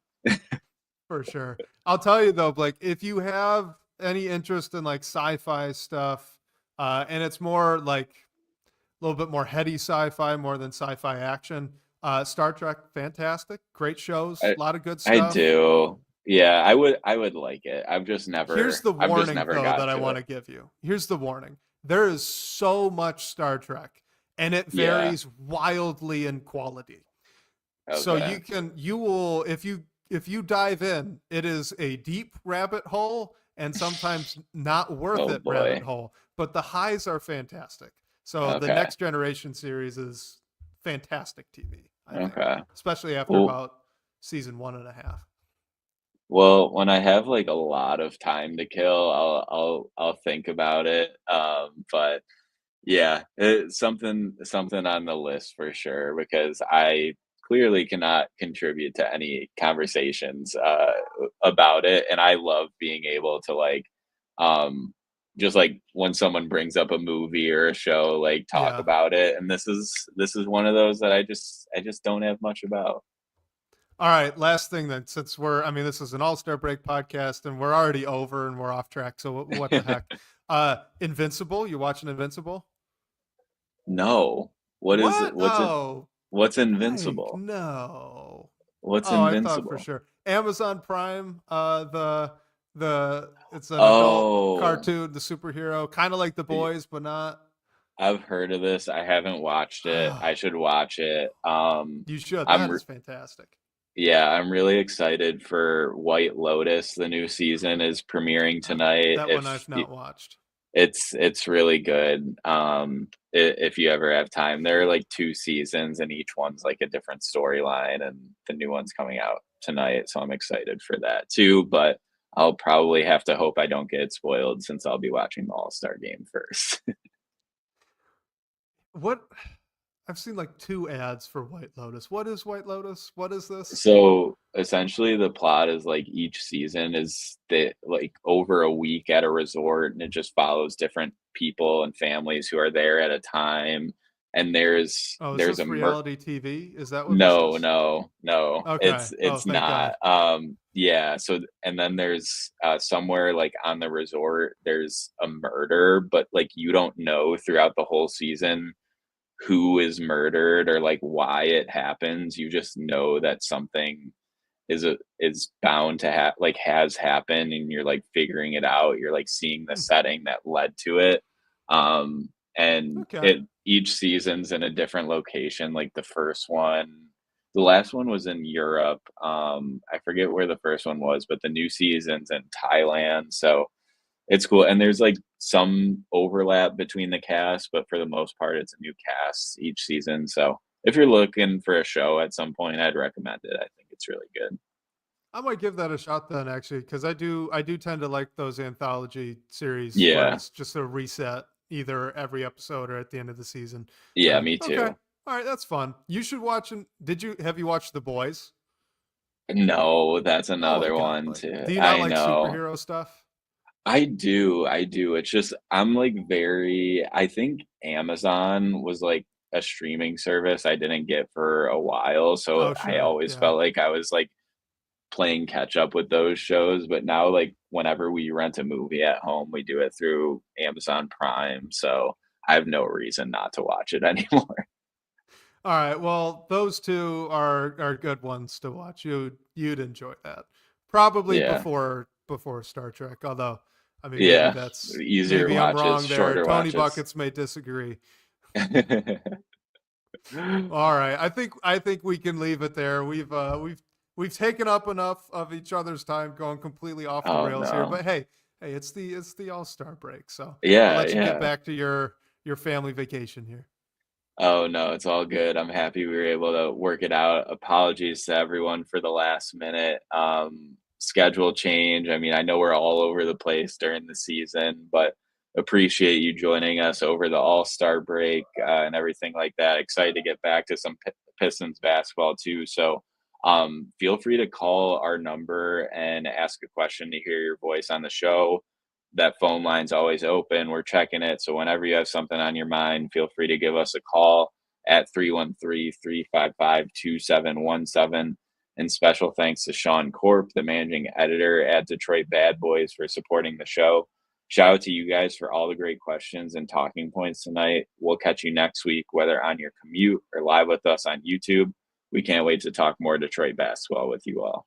For sure. I'll tell you though, Blake, if you have any interest in like sci-fi stuff, and it's more like a little bit more heady sci-fi more than sci-fi action, Star Trek, fantastic, great shows, I a lot of good I stuff. do. Yeah, I would like it. Here's the I've just warning never though got that I to want it. to give you. Here's the warning. There is so much Star Trek and it Yeah. varies wildly in quality. So Okay. you will if you dive in, it is a deep rabbit hole and sometimes not worth Oh it rabbit boy. hole, but the highs are fantastic. So the Okay. Next Generation series is fantastic TV, I think, Okay. especially after Well, about season 1.5. well, when I have like a lot of time to kill, I'll think about it. But yeah, it's something on the list for sure because I clearly cannot contribute to any conversations about it, and I love being able to like just like when someone brings up a movie or a show, like talk Yeah. about it. And this is one of those that I just don't have much about. All right, last thing then, since I mean, this is an all-star break podcast and we're already over and we're off track. So what the heck? Invincible, you watching Invincible? No, what is it? What? Oh, What's Mike, invincible? no. What's Oh, I thought for invincible? sure. Amazon Prime, the it's an adult Oh, cartoon, the superhero, kind of like The y- Boys, but not. I've heard of this. I haven't watched it. I should watch it. You should. I'm That re- is fantastic. yeah, I'm really excited for White Lotus. The new season is premiering tonight. That one I've not watched. It's really good. If you ever have time, there are like two seasons, and each one's like a different storyline, and the new one's coming out tonight, so I'm excited for that too. But I'll probably have to hope I don't get spoiled since I'll be watching the All-Star game first. What? I've seen like 2 ads for White Lotus. What is White Lotus? What is this? So essentially, the plot is like each season is like over a week at a resort, and it just follows different people and families who are there at a time. And Oh, is there's a this reality TV? Is that what this no, is? no, no. Okay. Oh, It's thank God. not. Yeah. So and then there's somewhere like on the resort, there's a murder, but like you don't know throughout the whole season who is murdered or like why it happens. You just know that something is bound to like has happened, and you're like figuring it out. You're like seeing the Hmm. setting that led to it. And Okay. it each season's in a different location. Like the last one was in Europe. I forget where the first one was, but the new season's in Thailand. So it's cool, and there's, like, some overlap between the cast, but for the most part, it's a new cast each season, so if you're looking for a show at some point, I'd recommend it. I think it's really good. I might give that a shot then, actually, because I do tend to like those anthology series where Yeah. it's just a reset either every episode or at the end of the season. Yeah, me Okay. too. All right, that's fun. You should watch. Have you watched The Boys? No, that's Oh my another God, one Blake. too. Do you not I like know. superhero stuff? I do. It's just I'm, like, very I think Amazon was, like, a streaming service I didn't get for a while, so Oh, I sure. always Yeah. felt like I was, like, playing catch up with those shows. But now, like, whenever we rent a movie at home, we do it through Amazon Prime. So I have no reason not to watch it anymore. All right. Well, those two are good ones to watch. You'd enjoy that. Probably Yeah. before Star Trek. Although, I mean, Yeah. Easier maybe I'm wrong watches, there. shorter Tony watches. Buckets may disagree. All right. I think we can leave it there. We've taken up enough of each other's time, going completely off the rails here. But hey, it's the All-Star break, so I'll let you get back to your family vacation here. Oh no, it's all good. I'm happy we were able to work it out. Apologies to everyone for the last minute schedule change. I mean, I know we're all over the place during the season, but appreciate you joining us over the All-Star break and everything like that. Excited to get back to some Pistons basketball too. So feel free to call our number and ask a question to hear your voice on the show. That phone line's always open. We're checking it. So whenever you have something on your mind, feel free to give us a call at 313-355-2717. And special thanks to Sean Corp, the managing editor at Detroit Bad Boys, for supporting the show. Shout out to you guys for all the great questions and talking points tonight. We'll catch you next week, whether on your commute or live with us on YouTube. We can't wait to talk more Detroit basketball with you all.